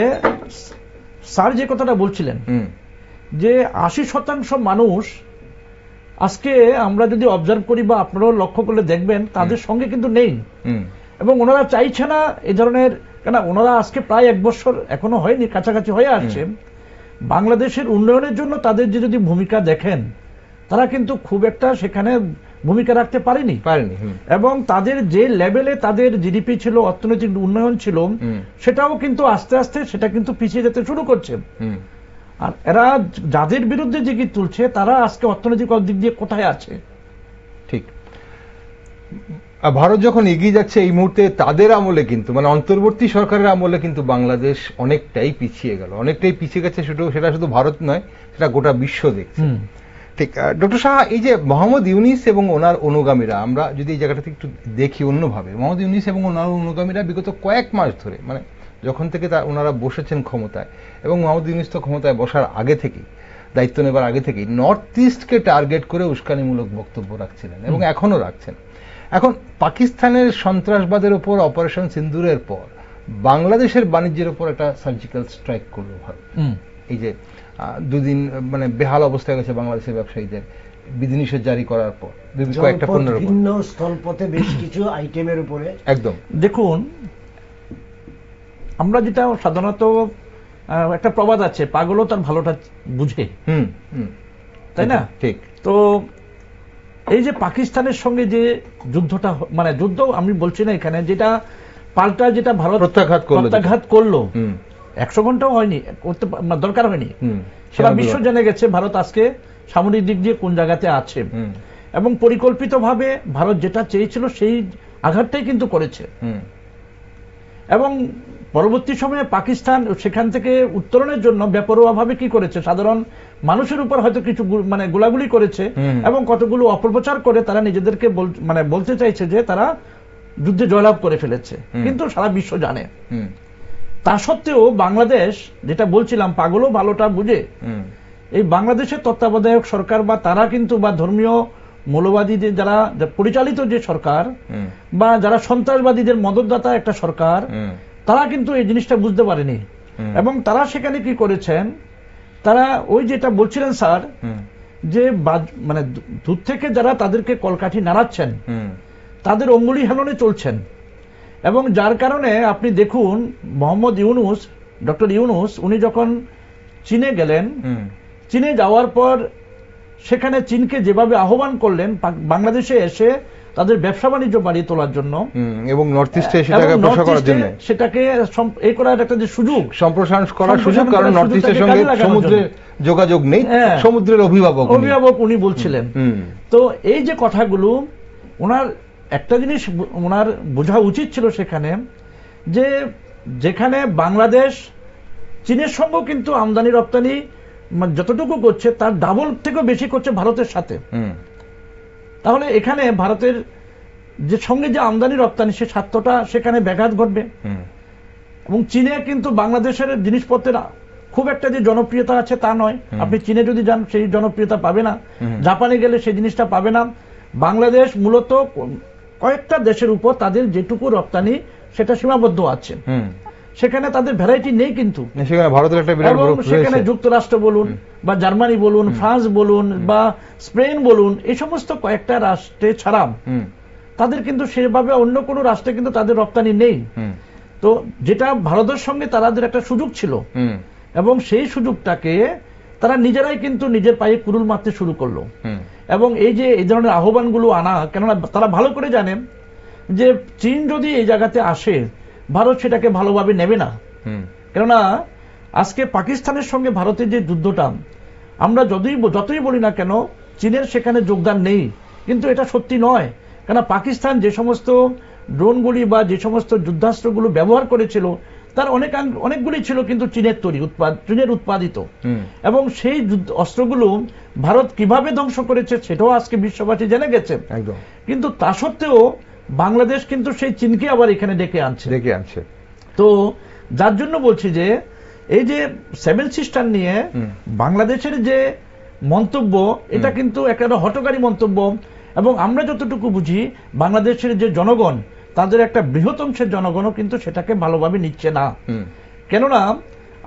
S2: স্যার যে কথাটা বলছিলেন যে 80% মানুষ আজকে আমরা যদি অবজার্ভ করি বা আপনারাও লক্ষ্য করলে দেখবেন তাদের সঙ্গে কিন্তু নেই, এবং ওনারা চাইছে না এই ধরনের, কেন ওনারা আজকে প্রায় 1 বছর এখনো হয়নি, কাছাকাছি হয়ে আসছে। বাংলাদেশের উন্নয়নের জন্য তাদের যে যদি ভূমিকা দেখেন, তারা কিন্তু খুব একটা সেখানে ভূমিকা রাখতে পারেনি। এবং তাদের যে লেভেলে তাদের জিডিপি ছিল, অর্থনৈতিক উন্নয়ন ছিল, সেটাও কিন্তু আস্তে আস্তে সেটা কিন্তু পিছিয়ে যেতে শুরু করছে। আর এরা যাদের বিরুদ্ধে জিগির তুলছে তারা আজকে অর্থনৈতিক দিক দিয়ে কোথায় আছে?
S1: ঠিক। ভারত যখন এগিয়ে যাচ্ছে এই মুহূর্তে, তাদের আমলে কিন্তু মানে অন্তর্বর্তী সরকারের আমলে কিন্তু বাংলাদেশ অনেকটাই পিছিয়ে গেল, অনেকটাই পিছিয়ে গেছে। সেটা শুধু ভারত নয়, সেটা গোটা বিশ্ব দেখছে। ঠিক। ডক্টর সাহা, এই যে মোহাম্মদ ইউনিস এবং ওনার অনুগামীরা, আমরা যদি এই জায়গাটাতে একটু দেখি অন্যভাবে, মোহাম্মদ ইউনিস এবং ওনার অনুগামীরা বিগত কয়েক মাস ধরে, মানে যখন থেকে ওনারা বসেছেন ক্ষমতায়, এবং মোহাম্মদ ইউনিস তো ক্ষমতায় বসার আগে থেকেই, দায়িত্ব নেবার আগে থেকেই নর্থ ইস্টকে টার্গেট করে উস্কানিমূলক বক্তব্য রাখছিলেন এবং এখনো রাখছেন। এখন পাকিস্তানের সন্ত্রাসবাদের উপর অপারেশন সিন্দুরের পর বাংলাদেশের বাণিজ্যের উপর একটা সার্জিক্যাল স্ট্রাইক করলো ভারত। এই যে 2 দিন মানে বেহাল অবস্থা হয়ে গেছে বাংলাদেশের ব্যবসায়ীদের বিধিনিষেধ জারি করার পর, কয়েকটা পণ্যের উপর,
S3: ভিন্ন স্থলপথে বেশ কিছু আইটেমের উপরে।
S1: একদম।
S2: দেখুন, আমরা যেটা সাধারণত একটা প্রবাদ আছে, পাগলও তার ভালোটা বুঝে, তাই না?
S1: ঠিক।
S2: তো এই যে পাকিস্তানের সঙ্গে যে যুদ্ধটা, মানে যুদ্ধ আমি বলছি না এখানে, যেটা পাল্টা যেটা ভারত প্রত্যাঘাত করলো, 100 ঘন্টাও হয়নি, দরকার হয়নি, সারা বিশ্ব জেনে গেছে ভারত আজকে সামরিক দিক দিয়ে কোন জায়গাতে আছে, এবং পরিকল্পিতভাবে ভারত যেটা চেয়েছিল সেই আঘাতটাই কিন্তু করেছে। এবং পরবর্তী সময়ে পাকিস্তান সেখান থেকে উত্তরণের জন্য বেপরোয়াভাবে কি করেছে, সাধারণ মানুষের উপর হয়তো কিছু মানে গোলাগুলি করেছে, এবং কতগুলো অপপ্রচার করে তারা নিজেদেরকে মানে বলতে চাইছে যে তারা যুদ্ধে জয়লাভ করে ফেলেছে, কিন্তু সারা বিশ্ব জানে। তা সত্ত্বেও বাংলাদেশ, যেটা বলছিলাম পাগলও ভালোটা বুঝে, এই বাংলাদেশের তত্ত্বাবধায়ক সরকার বা তারা কিন্তু, বা ধর্মীয় মৌলবাদীদের যারা পরিচালিত যে সরকার, বা যারা সন্ত্রাসবাদীদের মদতদাতা একটা সরকার, তারা কিন্তু এই জিনিসটা বুঝতে পারেনি। এবং তারা সেখানে কি করেছেন, তারা ওই যেটা বলছিলেন স্যার, যে মানে দূর থেকে যারা তাদেরকে কলকাঠি নাড়াচ্ছেন, তাদের অঙ্গুলি হেলনে চলছেন। এবং যার কারণে আপনি দেখুন মোহাম্মদ ইউনুস, ডক্টর ইউনুস, উনি যখন চীনে গেলেন, চীনে যাওয়ার পর সেখানে চীনকে যেভাবে আহ্বান করলেন বাংলাদেশে এসে তাদের ব্যবসা বাণিজ্য বাড়িয়ে তোলার জন্য, এবং নর্থ ইস্টে সেটাকে এই করার একটা যে সুযোগ,
S1: সম্প্রসারণ করার সুযোগ, কারণ নর্থ ইস্টের সঙ্গে সমুদ্রের যোগাযোগ নেই, সমুদ্রের অভিভাবক
S2: উনি বলছিলেন। তো এই যে কথাগুলো, ওনার একটা জিনিস ওনার বোঝা উচিত ছিল সেখানে, যে যেখানে বাংলাদেশ চীনের সঙ্গেও কিন্তু আমদানি রপ্তানি যতটুকু করছে তার ডাবল থেকেও বেশি করছে ভারতের সাথে। তাহলে এখানে ভারতের যে সঙ্গে যে আমদানি রপ্তানি, সে স্বার্থটা সেখানে ব্যাঘাত ঘটবে। এবং চীনে কিন্তু বাংলাদেশের জিনিসপত্রের খুব একটা যে জনপ্রিয়তা আছে তা নয়। আপনি চীনে যদি যান সেই জনপ্রিয়তা পাবে না, জাপানে গেলে সেই জিনিসটা পাবে না। বাংলাদেশ মূলত কয়েকটা দেশের উপর তাদের যেটুকু রপ্তানি সেটা সীমাবদ্ধ আছে, সেখানে তাদের ভ্যারাইটি নেই। কিন্তু সেখানে যুক্তরাষ্ট্র বলুন বা জার্মানি বলুন, ফ্রান্স বলুন বা স্পেন বলুন, এই সমস্ত কয়েকটা রাষ্ট্রে ছাড়া তাদের কিন্তু সেভাবে অন্য কোনো রাষ্ট্রে কিন্তু তাদের রপ্তানি নেই। তো যেটা ভারতের সঙ্গে তাদের একটা সুযোগ ছিল, এবং সেই সুযোগটাকে তারা নিজেরাই কিন্তু নিজের পায়ে কুড়ুল মারতে শুরু করলো। এবং এই যে এই ধরনের আহ্বানগুলো আনা, কেননা তারা ভালো করে জানেন যে চীন যদি এই জায়গাতে আসে, ভারত সেটাকে ভালোভাবে নেবে না। কেননা আজকে পাকিস্তানের সঙ্গে ভারতের যে যুদ্ধটা, আমরা যতই বলি না কেন চীনের সেখানে যোগদান নেই, কিন্তু এটা সত্যি নয়। কেন পাকিস্তান যে সমস্ত ড্রোনগুলি বা যে সমস্ত যুদ্ধাস্ত্রগুলো ব্যবহার করেছিল, তার অনেকগুলি ছিল কিন্তু চীনের চীনের উৎপাদিত। এবং সেই অস্ত্রগুলো ভারত কিভাবে ধ্বংস করেছে সেটাও আজকে বিশ্ববাসী জেনে গেছে। কিন্তু তা সত্ত্বেও বাংলাদেশ কিন্তু সেই চীনকে আবার এখানে ডেকে আনছে। তো যার জন্য বলছি যে এই যে সেভেন সিস্টার নিয়ে বাংলাদেশের যে মন্তব্য, এটা কিন্তু একটা হঠকারী মন্তব্য। এবং আমরা যতটুকু বুঝি বাংলাদেশের যে জনগণ, তাদের একটা বৃহৎ অংশের জনগণও কিন্তু সেটাকে ভালোভাবে নিচ্ছে না। কেননা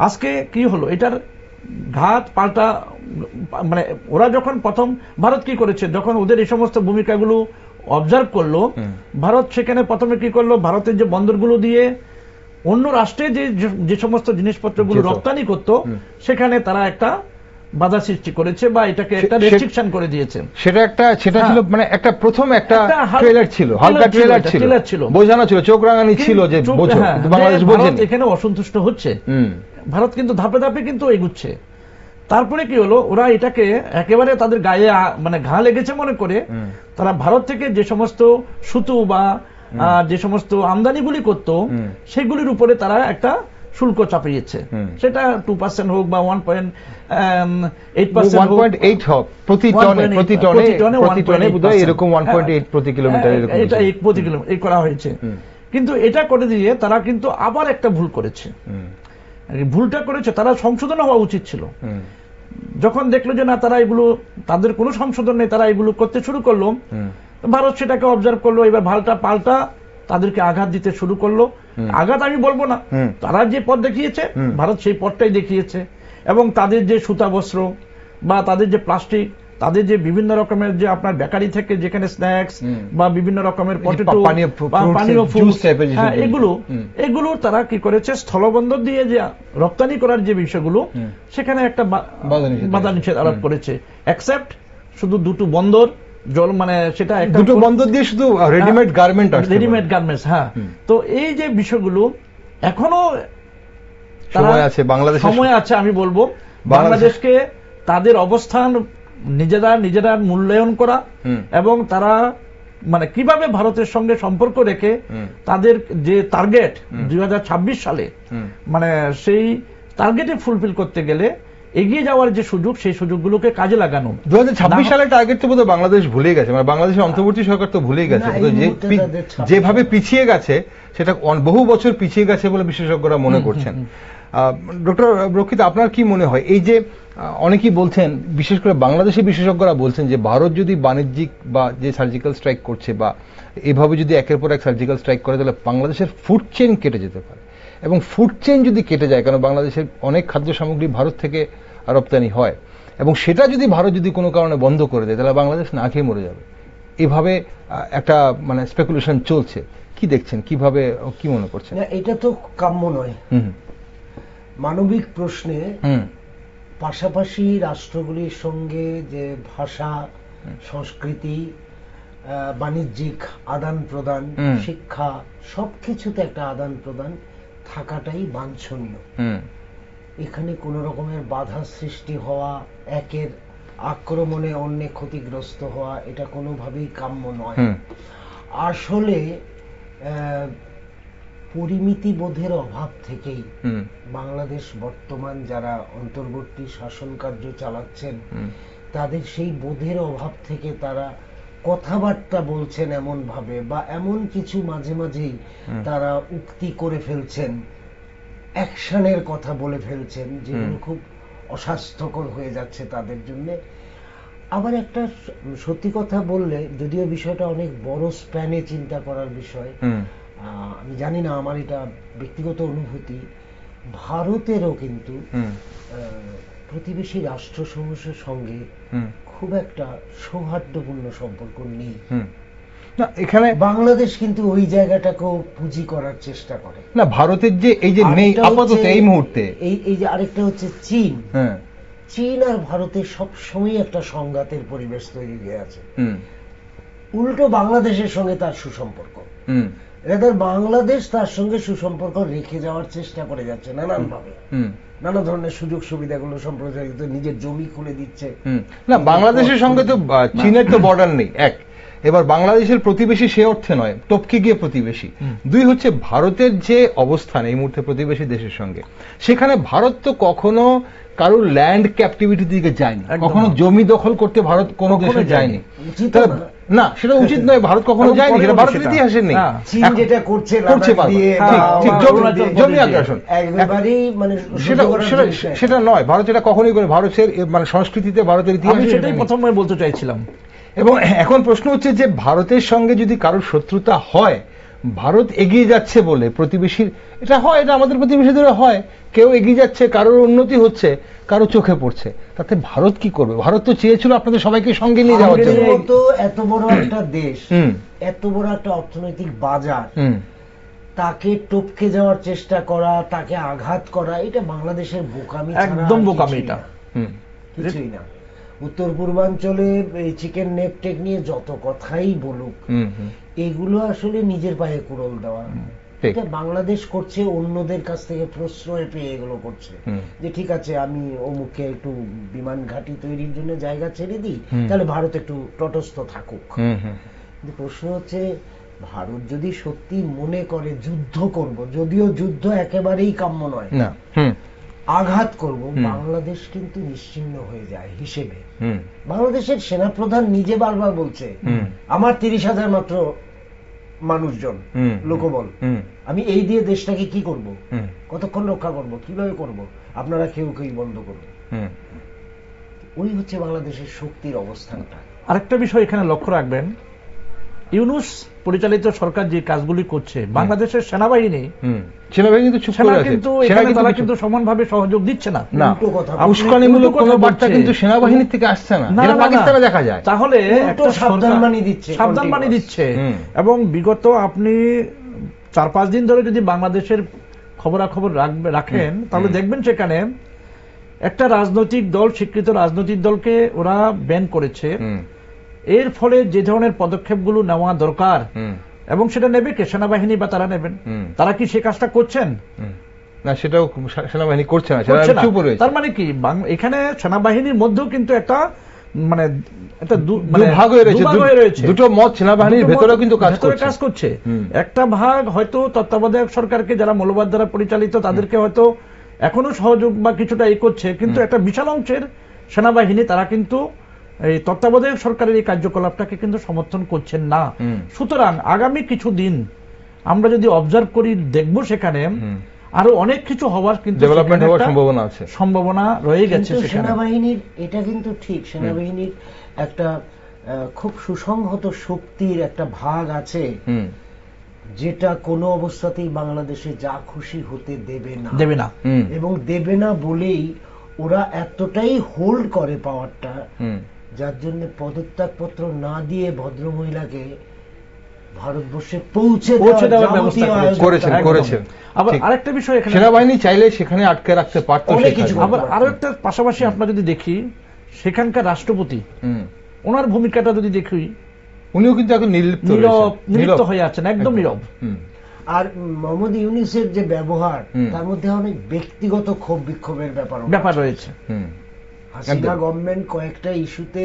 S2: আজকে কি হলো, এটার ঘাত পাল্টা, মানে ওরা যখন প্রথম ভারত কি করেছে, যখন ওদের এই সমস্ত ভূমিকাগুলো অবজার্ভ করলো, ভারত সেখানে প্রথমে কি করলো, ভারতের যে বন্দরগুলো দিয়ে অন্য রাষ্ট্রে যে সমস্ত জিনিসপত্রগুলো রপ্তানি করত, সেখানে তারা একটা বাধা সৃষ্টি করেছে বা এটাকে একটা রেস্ট্রিকশন করে দিয়েছে।
S1: সেটা ছিল মানে একটা প্রথম একটা ট্রেলার ছিল, হালকা ট্রেলার ছিল, বোঝানো ছিল, চোখ রাঙানি ছিল যে বোঝো, কিন্তু বাংলাদেশ বোঝেনি।
S2: এখানে অসন্তুষ্ট হচ্ছে ভারত, কিন্তু ধাপে ধাপে কিন্তু এগুচ্ছে। তারপরে কি হলো, ওরা এটাকে একেবারে তাদের গায়ে মানে ঘা লেগেছে মনে করে তারা ভারত থেকে যে সমস্ত সুতো বা যে সমস্ত আমদানিগুলি করত, সেগুলির উপরে তারা একটা শুল্ক চাপিয়েছে। সেটা 2% হোক বা 1.8% হোক,
S1: প্রতি টনে বোধহয় এরকম 1.8 প্রতি কিলোমিটার,
S2: এটা প্রতি কিলোমিটার এই করা হয়েছে। কিন্তু এটা করে দিয়ে তারা কিন্তু আবার একটা ভুল করেছে। ভুলটা করেছে, তারা সংশোধন হওয়া উচিত ছিল। যখন দেখলো যে না, তারা এগুলো, তাদের কোনো সংশোধন নেই, তারা এগুলো করতে শুরু করলো, ভারত সেটাকে অবজার্ভ করলো, এবার পাল্টা তাদেরকে আঘাত দিতে শুরু করলো। আঘাত আমি বলবো না, তারা যে পথ দেখিয়েছে, ভারত সেই পথটাই দেখিয়েছে। এবং তাদের যে সুতা বস্ত্র বা তাদের যে প্লাস্টিক, তাদের যে বিভিন্ন রকমের যে আপনার বেকারি থেকে যেখানে স্ন্যাক্স বা বিভিন্ন রকমের পটেটো, পানীয় ফুড, এগুলো তারা কি করেছে, স্থলবন্দর দিয়ে যে রপ্তানি করার যে বিষয়গুলো, সেখানে একটা বাধা নিষেধ আরোপ করেছে। এক্সেপ্ট শুধু দুটো বন্দর, জল মানে সেটা
S1: দুটো বন্দর দিয়ে শুধু রেডিমেড
S2: গার্মেন্টস। হ্যাঁ, তো এই যে বিষয়গুলো এখনো সময় আছে, আমি বলবো বাংলাদেশকে তাদের অবস্থান নিজেরা মূল্যায়ন করা, এবং তারা মানে কিভাবে ভারতের সঙ্গে সম্পর্ক রেখে তাদের যে টার্গেট 2026 সালে, মানে সেই টার্গেটে ফুলফিল করতে গেলে এগিয়ে যাওয়ার যে সুযোগ, সেই সুযোগগুলোকে কাজে লাগানো।
S1: 2026 সালের টার্গেট তো বোধহয় বাংলাদেশ ভুলে গেছে, মানে বাংলাদেশের অন্তর্বর্তী সরকার তো ভুলেই গেছে। যেভাবে পিছিয়ে গেছে, সেটা বহু বছর পিছিয়ে গেছে বলে বিশেষজ্ঞরা মনে করছেন। ডক্টর রক্ষিত, আপনার কি মনে হয়, এই যে অনেকেই বলছেন, বিশেষ করে বাংলাদেশের বিশেষজ্ঞরা বলছেন যে ভারত যদি বাণিজ্যিক বা যে সার্জিক্যাল স্ট্রাইক করছে বা এভাবে যদি একের পর এক সার্জিক্যাল স্ট্রাইক করে, তাহলে বাংলাদেশের ফুড চেইন কেটে যেতে পারে। এবং ফুড চেইন যদি কেটে যায়, কারণ বাংলাদেশের অনেক খাদ্য সামগ্রী ভারত থেকে রপ্তানি হয়, এবং সেটা যদি ভারত যদি কোনো কারণে বন্ধ করে দেয়, তাহলে বাংলাদেশ না খেয়ে মরে যাবে। এভাবে একটা মানে স্পেকুলেশন চলছে। কি দেখছেন, কিভাবে, কি মনে করছেন?
S3: এটা তো কাম্য নয়। মানবিক প্রশ্নে পাশাপাশি রাষ্ট্রগুলির সঙ্গে যে ভাষা, সংস্কৃতি, বাণিজ্যিক আদান প্রদান, শিক্ষা, সবকিছুতে একটা আদান প্রদান থাকাটাই বাঞ্ছনীয়। এখানে কোন রকমের বাধা সৃষ্টি হওয়া, একের আক্রমণে অন্যে ক্ষতিগ্রস্ত হওয়া, এটা কোনোভাবেই কাম্য নয়। আসলে পরিমিতি বোধের অভাব থেকেই বাংলাদেশ বর্তমান যারা অন্তর্বর্তী শাসন কার্য চালাচ্ছেন, তাদের সেই বোধের অভাব থেকে তারা কথাবার্তা বলছেন এমন ভাবে, বা এমন কিছু মাঝে মাঝেই তারা উক্তি করে ফেলছেন, অ্যাকশনের কথা বলে ফেলছেন, যেগুলো খুব অস্বাস্থ্যকর হয়ে যাচ্ছে তাদের জন্য। আবার একটা সত্যি কথা বললে, যদিও বিষয়টা অনেক বড় স্প্যানে চিন্তা করার বিষয়, আমি জানি না, আমার এটা ব্যক্তিগত অনুভূতি, ভারতেরও কিন্তু প্রতিবেশী রাষ্ট্রসমূহের সঙ্গে খুব একটা সৌহার্দ্যপূর্ণ সম্পর্ক নেই।
S1: এখানে
S3: বাংলাদেশ কিন্তু ওই জায়গাটাকেও পুঁজি করার চেষ্টা করে
S1: না। ভারতের যে এই যে নেই আপাতত এই মুহূর্তে,
S3: এই যে আরেকটা হচ্ছে চীন। চীন আর ভারতের সবসময় একটা সংঘাতের পরিবেশ তৈরি হয়ে আছে। উল্টো বাংলাদেশের সঙ্গে তার সুসম্পর্ক, বাংলাদেশ তার সঙ্গে সুসম্পর্ক রেখে যাওয়ার চেষ্টা করে যাচ্ছে নানানভাবে, নানা ধরনের সুযোগ সুবিধাগুলো সম্প্রসারিত, নিজের জমি খুলে দিচ্ছে।
S1: না, বাংলাদেশের সঙ্গে তো চীনের তো বর্ডার নেই, এক। এবার বাংলাদেশের প্রতিবেশী সে অর্থে নয়, টপকে গিয়ে প্রতিবেশী। দুই হচ্ছে ভারতের যে অবস্থান এই মুহূর্তে প্রতিবেশী দেশের সঙ্গে, সেখানে ভারত তো কখনো কারোর ল্যান্ড ক্যাপটিভিটির দিকে যায়নি,
S2: একদম।
S1: কখনো জমি দখল করতে ভারত কোনো
S2: কখনোই
S1: দেশে
S2: যায়নি।
S1: যায়নি।
S3: উচিত
S1: তাহলে
S3: না।
S1: না, সেটা উচিত নয়, ভারত কখনো
S2: এবং
S1: যায়নি, সেটা
S2: করেও
S1: ভারতের
S2: সেটা।
S1: ইতিহাসে নেই।
S2: হ্যাঁ।
S3: চীন
S1: এখন
S3: যেটা করছে
S1: করছে
S3: লাদাখ দিয়ে
S1: বারবার। ঠিক,
S3: বা
S1: ঠিক,
S3: অরুণাচল
S1: জমি
S3: প্রদেশ
S1: আগ্রাসন।
S3: একেবারেই মানে
S1: সেটা
S3: সহ্য করার
S1: সেটা
S3: জিনিস না।
S1: সেটা নয়, ভারত এটা কখনোই করে, ভারতের মানে সংস্কৃতিতে, ভারতের
S2: আমি
S1: ইতিহাসে
S2: সেটাই
S1: এটা নেই।
S2: প্রথমে বলতে চাইছিলাম।
S1: এবং এখন প্রশ্ন হচ্ছে যে ভারতের সঙ্গে যদি কারোর শত্রুতা হয়, ভারত এগিয়ে যাচ্ছে বলে প্রতিবেশীর, এটা হয়, এটা আমাদের প্রতিবেশীদের হয়, কেউ এগিয়ে যাচ্ছে, কারোর উন্নতি হচ্ছে, কারো চোখে পড়ছে, তাতে ভারত কি করবে? ভারত তো চেয়েছিল আপনাদের সবাইকে সঙ্গে নিয়ে যাওয়ার জন্য।
S3: আমাদের মতো এত বড় একটা দেশ,
S1: হুম।
S3: এত বড় একটা অর্থনৈতিক বাজার,
S1: হুম।
S3: তাকে টপকে যাওয়ার চেষ্টা করা, তাকে আঘাত করা, এটা বাংলাদেশের বোকামি ছাড়া
S2: একদম
S3: আর
S2: বোকামি
S3: কিছুই
S2: এটা।
S3: না।
S1: হুম।
S3: কিছুই না। উত্তর পূর্বাঞ্চলে এই চিকেন নেক টেক নিয়ে যত কথাই বলুক,
S1: হুম। হুম।
S3: এগুলো আসলে নিজের পায়ে কুড়োল দেওয়া।
S1: ঠিক।
S3: এটা বাংলাদেশ করছে অন্যদের কাছ থেকে প্রশ্রয় পেয়ে এগুলো করছে,
S1: হুম।
S3: যে ঠিক আছে আমি অমুককে একটু বিমান ঘাঁটি তৈরির জন্য জায়গা ছেড়ে দিই,
S1: হুম।
S3: তাহলে ভারত একটু তটস্থ থাকুক।
S1: হুম। হুম।
S3: কিন্তু প্রশ্ন হচ্ছে, ভারত যদি সত্যি মনে করে যুদ্ধ করব, যদিও যুদ্ধ একেবারেই কাম্য নয়,
S1: না। হুম।
S3: আঘাত করব,
S1: হুম।
S3: বাংলাদেশ কিন্তু নিশ্চিহ্ন হয়ে যায় হিসেবে।
S1: হুম।
S3: বাংলাদেশের সেনাপ্রধান নিজে বারবার বলছে,
S1: হুম।
S3: আমার 30,000 মাত্র মানুষজন,
S1: হুম।
S3: লোকবল,
S1: হুম।
S3: আমি এই দিয়ে দেশটাকে কি করব,
S1: হুম।
S3: কতক্ষণ রক্ষা করব, কিভাবে করব, আপনারা কেউ কেউ বন্ধ করুন।
S1: হুম।
S3: ওই হচ্ছে বাংলাদেশের শক্তির অবস্থানটা।
S2: আরেকটা বিষয় এখানে লক্ষ্য রাখবেন, ইউনূস পরিচালিত সরকার যে কাজগুলি করছে, বাংলাদেশের সেনাবাহিনী,
S1: হুম। সেনাবাহিনী তো চুপ
S2: সেনা
S1: করে আছে।
S2: কিন্তু
S1: সেনা
S2: এখানে তারা
S1: কিছু-
S2: কিন্তু সমানভাবে সহযোগ দিচ্ছে না।
S1: না,
S3: উল্টো কথা বলছে।
S1: উস্কানিমূলক
S2: উল্টো
S1: কোনো
S2: কথা
S1: বার্তা
S2: বলছে।
S1: কিন্তু সেনাবাহিনীর থেকে আসছে না,
S2: না,
S1: যেটা
S2: না, না,
S1: পাকিস্তানে
S2: না।
S1: দেখা যায়।
S2: তাহলে
S3: উল্টো
S2: একটা
S3: সাবধানবাণী দিচ্ছে,
S2: সাবধানবাণী
S3: continuous।
S2: দিচ্ছে।
S1: হুম।
S2: এবং বিগত আপনি 4-5 দিন ধরে যদি বাংলাদেশের খবরাখবর রাখেন, তাহলে দেখবেন সেখানে একটা রাজনৈতিক দল, স্বীকৃত রাজনৈতিক দলকে ওরা ব্যান করেছে।
S1: হুম।
S2: এর ফলে যে ধরনের পদক্ষেপগুলো নেওয়া দরকার,
S1: হুম।
S2: এবং সেটা নেবে কে? সেনাবাহিনী, বা তারা নেবেন।
S1: হুম।
S2: তারা কি সে কাজটা করছেন?
S1: হুম। না, সেটাও সেনাবাহিনী করছে না,
S2: করছে না।
S1: সেনাবাহিনী চুপ রয়েছে।
S2: তার মানে কি, এখানে সেনাবাহিনীর মধ্যেও কিন্তু একটা মানে একটা
S1: দুভাগ হয়ে রয়েছে,
S2: দুভাগ হয়ে রয়েছে।
S1: দুটো মত সেনাবাহিনীর
S2: দুটো মত
S1: ভেতরেও কিন্তু কাজ
S2: ভেতরে
S1: করছে।
S2: কাজ করছে।
S1: হুম।
S2: একটা ভাগ হয়তো তত্ত্বাবধায়ক সরকারকে, যারা মৌলবাদ দ্বারা পরিচালিত, তাদেরকে হয়তো এখনো সহযোগ বা কিছুটা করছে, কিন্তু একটা বিশাল অংশের সেনাবাহিনী তারা কিন্তু এই তত্ত্বাবধায়ক সরকারের এই কার্যকলাপটাকে কিন্তু সমর্থন করছেন না।
S1: হুম।
S2: সুতরাং আগামী কিছু দিন আমরা যদি অবজার্ভ করি, দেখব সেখানে
S1: হুম।
S2: আরো অনেক কিছু হওয়ার কিন্তু
S1: ডেভেলপমেন্ট
S2: সেখানে
S1: হওয়ার
S2: একটা
S1: সম্ভাবনা আছে।
S2: সম্ভাবনা রয়ে গেছে
S3: কিন্তু
S2: সেখানে।
S3: সেনাবাহিনীর এটা কিন্তু ঠিক, সেনাবাহিনীর একটা খুব সুসংহত শক্তির একটা ভাগ আছে,
S1: হুম।
S3: যেটা কোনো অবস্থাতেই বাংলাদেশে যা খুশি হতে দেবে না।
S2: দেবে না।
S1: হুম।
S3: এবং দেবে না বলেই ওরা এতটাই হোল্ড করে পাওয়ারটা,
S1: হুম।
S3: যার জন্য পদত্যাগপত্র না দিয়ে ভদ্রমহিলাকে ভারতবর্ষে পৌঁছে
S2: দেওয়ার ব্যবস্থা
S1: করেছেন,
S2: একদম।
S1: করেছেন।
S2: আবার
S1: ঠিক।
S2: আরেকটা বিষয় এখানে,
S1: সেনাবাহিনী চাইলে সেখানে আটকে রাখতে পারতো।
S3: অনেক কিছু
S1: সেখানে।
S2: আবার আরো একটা পাশাপাশি আমরা যদি দেখি, সেখানকার রাষ্ট্রপতি,
S1: হুম।
S2: ওনার ভূমিকাটা যদি দেখি,
S1: উনিও কিন্তু এখন নির্লিপ্ত
S2: নিরীপ্ত হয়ে আছেন, একদম নীরব।
S1: হুম।
S3: আর মোহাম্মদ ইউনূসের যে ব্যবহার,
S1: হুম।
S3: তার মধ্যে অনেক ব্যক্তিগত ক্ষোভ বিক্ষোভের
S2: ব্যাপার রয়েছে।
S1: হুম।
S3: হাসিনা
S1: একদম।
S3: গভর্নমেন্ট কয়েকটা ইস্যুতে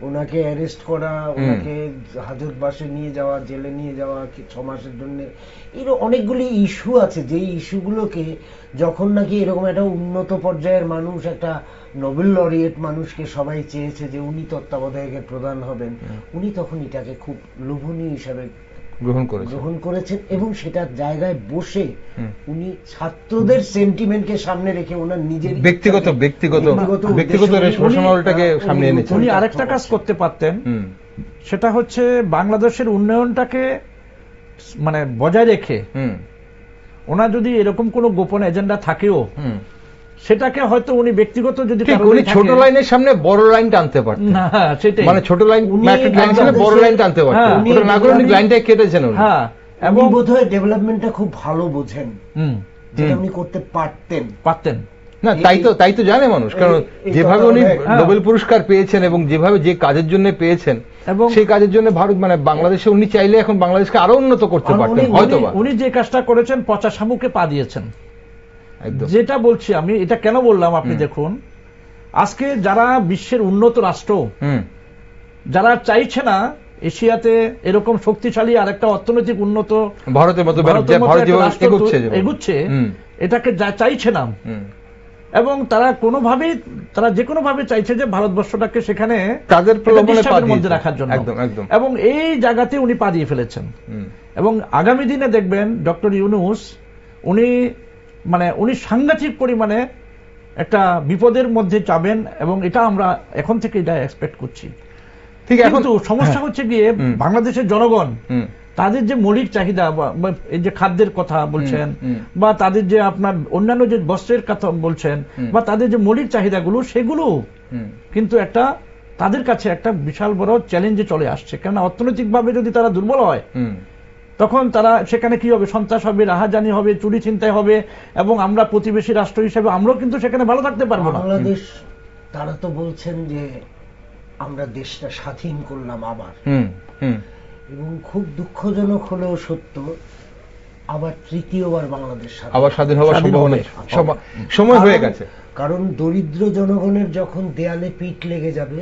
S3: ওনাকে অ্যারেস্ট করা, ওনাকে হাজতবাসে নিয়ে যাওয়া, জেলে নিয়ে যাওয়া 6 মাসের জন্য, এর অনেকগুলি ইস্যু আছে, যেই ইস্যুগুলোকে যখন নাকি এরকম একটা উন্নত পর্যায়ের মানুষ, একটা নোবেল লরিয়েট মানুষকে সবাই চেয়েছে যে উনি তত্ত্বাবধায়কের প্রধান হবেন, উনি তখন এটাকে খুব লোভনীয় হিসাবে গ্রহণ করেছেন, এবং সেটার জায়গায় বসে উনি ছাত্রদের সেন্টিমেন্টকে সামনে রেখে ওনার নিজের
S1: ব্যক্তিগত রেশনালটাকে সামনে এনেছেন।
S2: উনি আরেকটা কাজ করতে পারতেন, সেটা হচ্ছে বাংলাদেশের উন্নয়নটাকে মানে বজায় রেখে, ওনার যদি এরকম কোনো গোপন এজেন্ডা থাকেও, সেটাকে হয়তো উনি ব্যক্তিগত যদি
S1: ছোট লাইনের সামনে বড় লাইন টানতে পারতেন।
S2: না, সেটাই
S1: মানে ছোট লাইন, বড় লাইন টানতে পারতেন, ওটা না করে উনি লাইনটা কেটেছেন।
S2: হ্যাঁ,
S3: এবং বোধহয় ডেভেলপমেন্টটা খুব ভালো বোঝেন, যেটা উনি করতে পারতেন।
S1: না, তাই তো জানে মানুষ, কারণ যেভাবে উনি নোবেল পুরস্কার পেয়েছেন এবং যেভাবে যে কাজের জন্য পেয়েছেন, এবং সেই কাজের জন্য ভারত মানে বাংলাদেশে উনি চাইলে এখন বাংলাদেশকে আরো উন্নত করতে পারতেন হয়তো।
S2: উনি যে কাজটা করেছেন, পচা শামুকে পা দিয়েছেন। যেটা বলছি আমি, এটা কেন বললাম আপনি দেখুন, আজকে যারা বিশ্বের উন্নত রাষ্ট্র, যারা চাইছে না এশিয়াতে এরকম শক্তিশালী আর একটা অর্থনৈতিক উন্নত
S1: ভারতের মতো এগুচ্ছে,
S2: এটাকে চাইছে না, এবং তারা কোনোভাবেই তারা যে কোনো ভাবে চাইছে যে ভারতবর্ষটাকে সেখানে
S1: তাদের প্রলোভনে পা
S2: মধ্যে
S1: দিয়েছে।
S2: রাখার জন্য।
S1: একদম একদম।
S2: এবং এই জায়গাতে উনি পা দিয়ে ফেলেছেন। এবং আগামী দিনে দেখবেন ডক্টর ইউনূস উনি সাংঘাতিক পরিমাণে একটা বিপদের মধ্যে যাবেন, এবং এটা আমরা এখন থেকে এটা এক্সপেক্ট করছি।
S1: ঠিক, এখন
S2: কিন্তু সমস্যা হচ্ছে গিয়ে বাংলাদেশের জনগণ তাদের যে মৌলিক চাহিদা বা এই যে খাদ্যের কথা বলছেন, বা তাদের যে আপনার অন্যান্য যে বস্ত্রের কথা বলছেন, বা তাদের যে মৌলিক চাহিদাগুলো, সেগুলো কিন্তু একটা তাদের কাছে একটা বিশাল বড় চ্যালেঞ্জে চলে আসছে। কেননা অর্থনৈতিকভাবে যদি তারা দুর্বল হয়, তখন তারা সেখানে কি হবে, সন্ত্রাস হবে, রাহাজানি হবে, চুরি ছিনতাই হবে, এবং আমরা প্রতিবেশী রাষ্ট্র হিসেবে আমরাও কিন্তু সেখানে ভালো থাকতে পারবো না।
S3: বাংলাদেশ তারা তো বলছেন যে আমরা দেশটা স্বাধীন করলাম আবার, এবং খুব দুঃখজনক হলেও সত্য, আবার তৃতীয়বার বাংলাদেশ
S1: স্বাধীন হওয়ার সম্ভাবনা সময় হয়ে গেছে।
S3: কারণ দরিদ্র জনগণের যখন দেয়ালে পিঠ লেগে যাবে,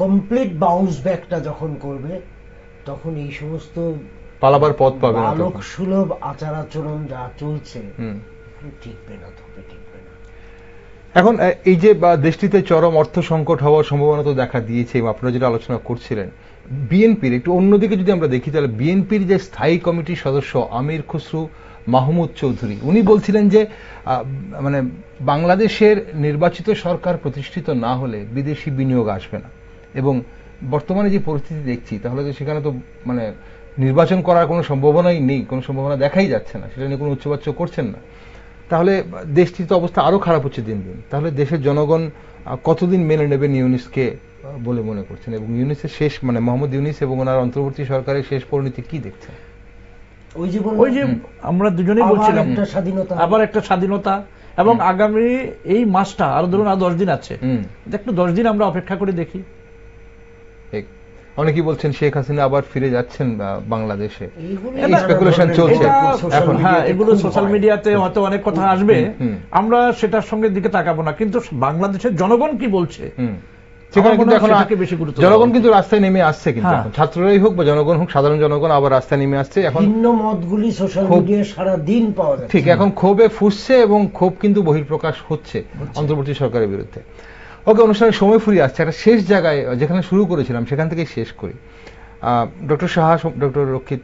S3: কমপ্লিট বাউন্স ব্যাকটা যখন করবে, তখন এই সমস্ত
S1: পালাবার পথ পাবে না,
S3: বালক সুলভ আচার আচরণ যা চলছে টিকবে না, তবে টিকবে না।
S1: এখন এই যে দেশটিতে চরম অর্থ সংকট হওয়ার সম্ভাবনা তো দেখা দিয়েছে, আপনারা যেটা আলোচনা করছিলেন, বিএনপির একটু অন্যদিকে যদি আমরা দেখি, তাহলে বিএনপির যে স্থায়ী কমিটির সদস্য আমির খসরু মাহমুদ চৌধুরী, উনি বলছিলেন যে বাংলাদেশের নির্বাচিত সরকার প্রতিষ্ঠিত না হলে বিদেশি বিনিয়োগ আসবে না, এবং বর্তমানে যে পরিস্থিতি দেখছি, তাহলে সেখানে তো নির্বাচন করার কোনো সম্ভাবনাই নেই, কোনো সম্ভাবনা দেখাই যাচ্ছে না, সেটা নিয়ে কোনো উচ্চবাচ্য করছেন না। তাহলে দেশটির তো অবস্থা আরো খারাপ হচ্ছে দিন দিন। তাহলে দেশের জনগণ কতদিন মেনে নেবেন ইউনূসকে বলে মনে করছেন, এবং ইউনূসের শেষ মোহাম্মদ ইউনূস এবং ওনার অন্তর্বর্তী সরকারের শেষ পরিণতি কি দেখছেন?
S2: ওই যে আমরা দুজনেই বলছিলাম, আবার একটা স্বাধীনতা, এবং আগামী এই মাসটা আরো ধরুন আর 10 দিন আছে, একটু 10 দিন আমরা অপেক্ষা করে দেখি।
S1: অনেকেই বলছেন শেখ হাসিনা আবার ফিরে যাচ্ছেন বাংলাদেশে, স্পেকুলেশন চলছে এখন।
S2: হ্যাঁ, এগুলো সোশ্যাল মিডিয়াতে হয়তো অনেক কথা আসবে, আমরা সেটার সঙ্গে দিকে তাকাবো না, কিন্তু বাংলাদেশের জনগণ কি বলছে
S1: জনগণ কিন্তু রাস্তায় নেমে আসছে, কিন্তু ছাত্ররাই হোক বা জনগণ হোক, সাধারণ জনগণ আবার রাস্তায় নেমে আসছে। এখন
S3: ভিন্ন মতগুলি সোশ্যাল মিডিয়ায় সারা দিন পাওয়া যাচ্ছে।
S1: ঠিক, এখন ক্ষোভে ফুসছে, এবং ক্ষোভ কিন্তু বহিঃপ্রকাশ হচ্ছে অন্তর্বর্তী সরকারের বিরুদ্ধে। ওকে, অনুষ্ঠানের সময় ফুরিয়ে আসছে, একটা শেষ জায়গায় যেখানে শুরু করেছিলাম সেখান থেকেই শেষ করি। ডক্টর সাহা, ডক্টর রক্ষিত,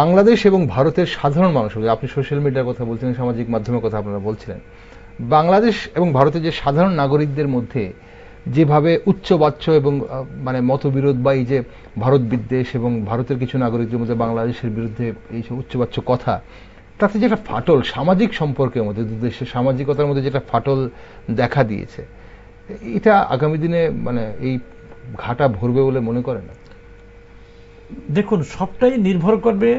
S1: বাংলাদেশ এবং ভারতের সাধারণ মানুষ, আপনি সোশ্যাল মিডিয়ার কথা বলছিলেন, সামাজিক মাধ্যমের কথা আপনারা বলছিলেন, বাংলাদেশ এবং ভারতের যে সাধারণ নাগরিকদের মধ্যে যেভাবে উচ্চবাচ্য এবং মতবিরোধ বা এই যে ভারত বিদ্বেষ, এবং ভারতের কিছু নাগরিকদের মধ্যে বাংলাদেশের বিরুদ্ধে এই যে উচ্চবাচ্য কথা, তাতে যেটা ফাটল সামাজিক সম্পর্কের মধ্যে, দু দেশের সামাজিকতার মধ্যে যেটা ফাটল দেখা দিয়েছে, এটা আগামী দিনে এই ঘাটা ভরবে বলে মনে করেন না?
S2: দেখুন, সবটাই নির্ভর করবে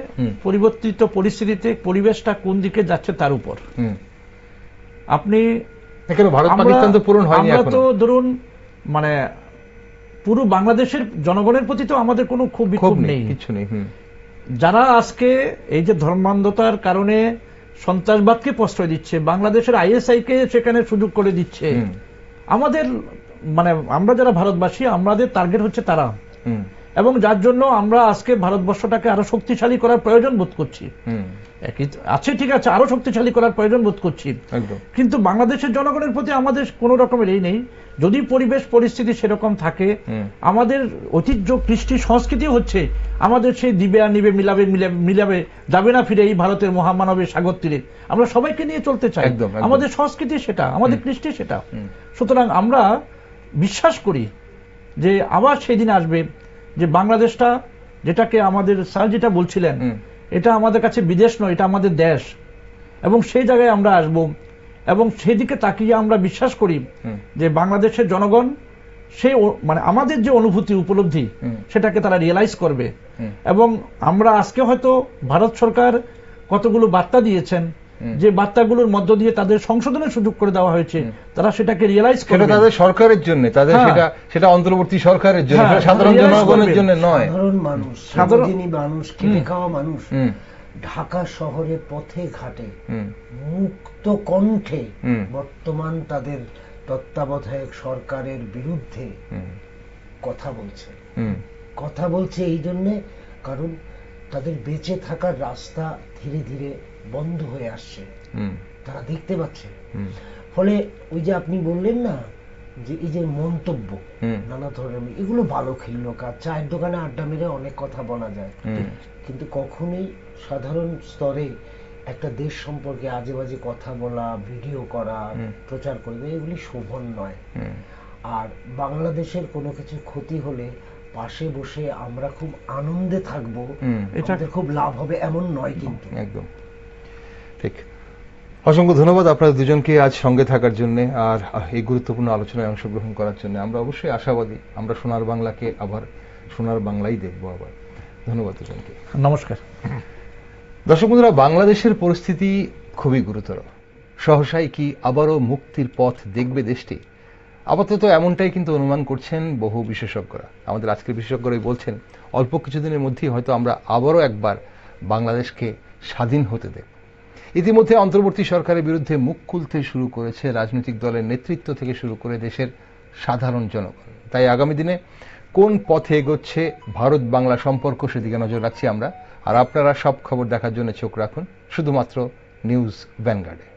S2: পরিবর্তিত পরিস্থিতিতে পরিবেশটা কোন দিকে যাচ্ছে তার উপর। আপনি
S1: ভারত পাকিস্তান তো পূরণ হয়নি,
S2: আমরা তো ধরুন পুরো বাংলাদেশের জনগণের প্রতি তো আমাদের কোনো খুব বিক্ষোভ নেই,
S1: কিছু নেই।
S2: যারা আজকে এই যে ধর্মান্ধতার কারণে সন্ত্রাসবাদকে প্রশ্রয় দিচ্ছে, বাংলাদেশের আইএসআই কে সেখানে সুযোগ করে দিচ্ছে, আমাদের আমরা যারা ভারতবাসী, আমাদের টার্গেট হচ্ছে তারা, এবং যার জন্য আমরা আজকে ভারতবর্ষটাকে আরো শক্তিশালী করার প্রয়োজন বোধ করছি। আছে, ঠিক আছে, আরো শক্তিশালী করার প্রয়োজন বোধ করছি, কিন্তু বাংলাদেশের জনগণের প্রতি আমাদের কোন রকমের এই নেই। যদি পরিবেশ পরিস্থিতি সেরকম থাকে, আমাদের ঐতিহ্য, কৃষ্টি, সংস্কৃতি হচ্ছে আমাদের সেই দিবে আর নিবে, মিলাবে যাবে না ফিরে এই ভারতের মহামানবের সাগর তীরে, আমরা সবাইকে নিয়ে চলতে চাই, আমাদের সংস্কৃতি সেটা, আমাদের কৃষ্টি সেটা। সুতরাং আমরা বিশ্বাস করি যে আবার সেই দিন আসবে যে বাংলাদেশটা, যেটাকে আমাদের স্যার যেটা বলছিলেন, এটা আমাদের কাছে বিদেশ নয়, এটা আমাদের দেশ, এবং সেই জায়গায় আমরা আসব, এবং সেদিকে তাকিয়ে আমরা বিশ্বাস করি যে বাংলাদেশের জনগণ সেই আমাদের যে অনুভূতি, উপলব্ধি, সেটাকে তারা রিয়েলাইজ করবে। এবং আমরা আজকে হয়তো ভারত সরকার কতগুলো বার্তা দিয়েছেন, যে বার্তাগুলোর মধ্য দিয়ে তাদের সংশোধনের সুযোগ করে দেওয়া হয়েছে, তারা সেটাকে রিয়েলাইজ করবে।
S1: সেটা তাদের সরকারের জন্য, তাদের সেটা অন্তর্বর্তী সরকারের জন্য, সাধারণ জনগণের জন্য নয়।
S3: সাধারণ মানুষ, খেটে খাওয়া মানুষ ঢাকা শহরে পথে ঘাটে মুক্ত কণ্ঠে বর্তমান তাদের তত্ত্বাবধায়ক সরকারের বিরুদ্ধে কথা বলছে এই জন্যে, কারণ তাদের বেঁচে থাকার রাস্তা ধীরে ধীরে বন্ধ হয়ে আসছে। তারা দেখতে পাচ্ছে। ফলে ওই যে আপনি বললেন না যে এই যে মন্তব্য নানা ধরনের, এগুলো ভালো খেললো কাজ, চায়ের দোকানে আড্ডা মেরে অনেক কথা বলা যায়, কিন্তু কখনোই সাধারণ স্তরে একটা দেশ সম্পর্কে আজে বাজে কথা বলা, ভিডিও করা, প্রচার করবে, এগুলি শোভন নয়। আর বাংলাদেশের কোনো কিছু ক্ষতি হলে পাশে বসে আমরা খুব আনন্দে থাকবো, আমাদের খুব লাভ হবে, এমন নয় কিন্তু।
S1: একদম ঠিক। অসংখ্য ধন্যবাদ আপনাদের দুজনকে আজ সঙ্গে থাকার জন্য আর এই গুরুত্বপূর্ণ আলোচনায় অংশগ্রহণ করার জন্য। আমরা অবশ্যই আশাবাদী আমরা সোনার বাংলাকে আবার সোনার বাংলাই দেখবো আবার। ধন্যবাদ দুজনকে।
S2: নমস্কার।
S1: দর্শক বন্ধুরা, বাংলাদেশের পরিস্থিতি খুবই গুরুতর। সহসাই কি আবারও মুক্তির পথ দেখবে দেশটি? আপাতত এমনটাই কিন্তু অনুমান করছেন বহু বিশেষজ্ঞরা। আমাদের আজকের বিশেষজ্ঞরাই বলছেন অল্প কিছুদিনের মধ্যেই হয়তো আমরা আবারও একবার বাংলাদেশকে স্বাধীন হতে দেব। ইতিমধ্যে অন্তর্বর্তী সরকারের বিরুদ্ধে মুখ খুলতে শুরু করেছে রাজনৈতিক দলের নেতৃত্ব থেকে শুরু করে দেশের সাধারণ জনগণ। তাই আগামী দিনে কোন পথে এগোচ্ছে ভারত বাংলা সম্পর্ক, সেদিকে নজর রাখছি আমরা। আর আপনারা সব খবর দেখার জন্য চোখ রাখুন শুধুমাত্র নিউজ ভ্যানগার্ডে।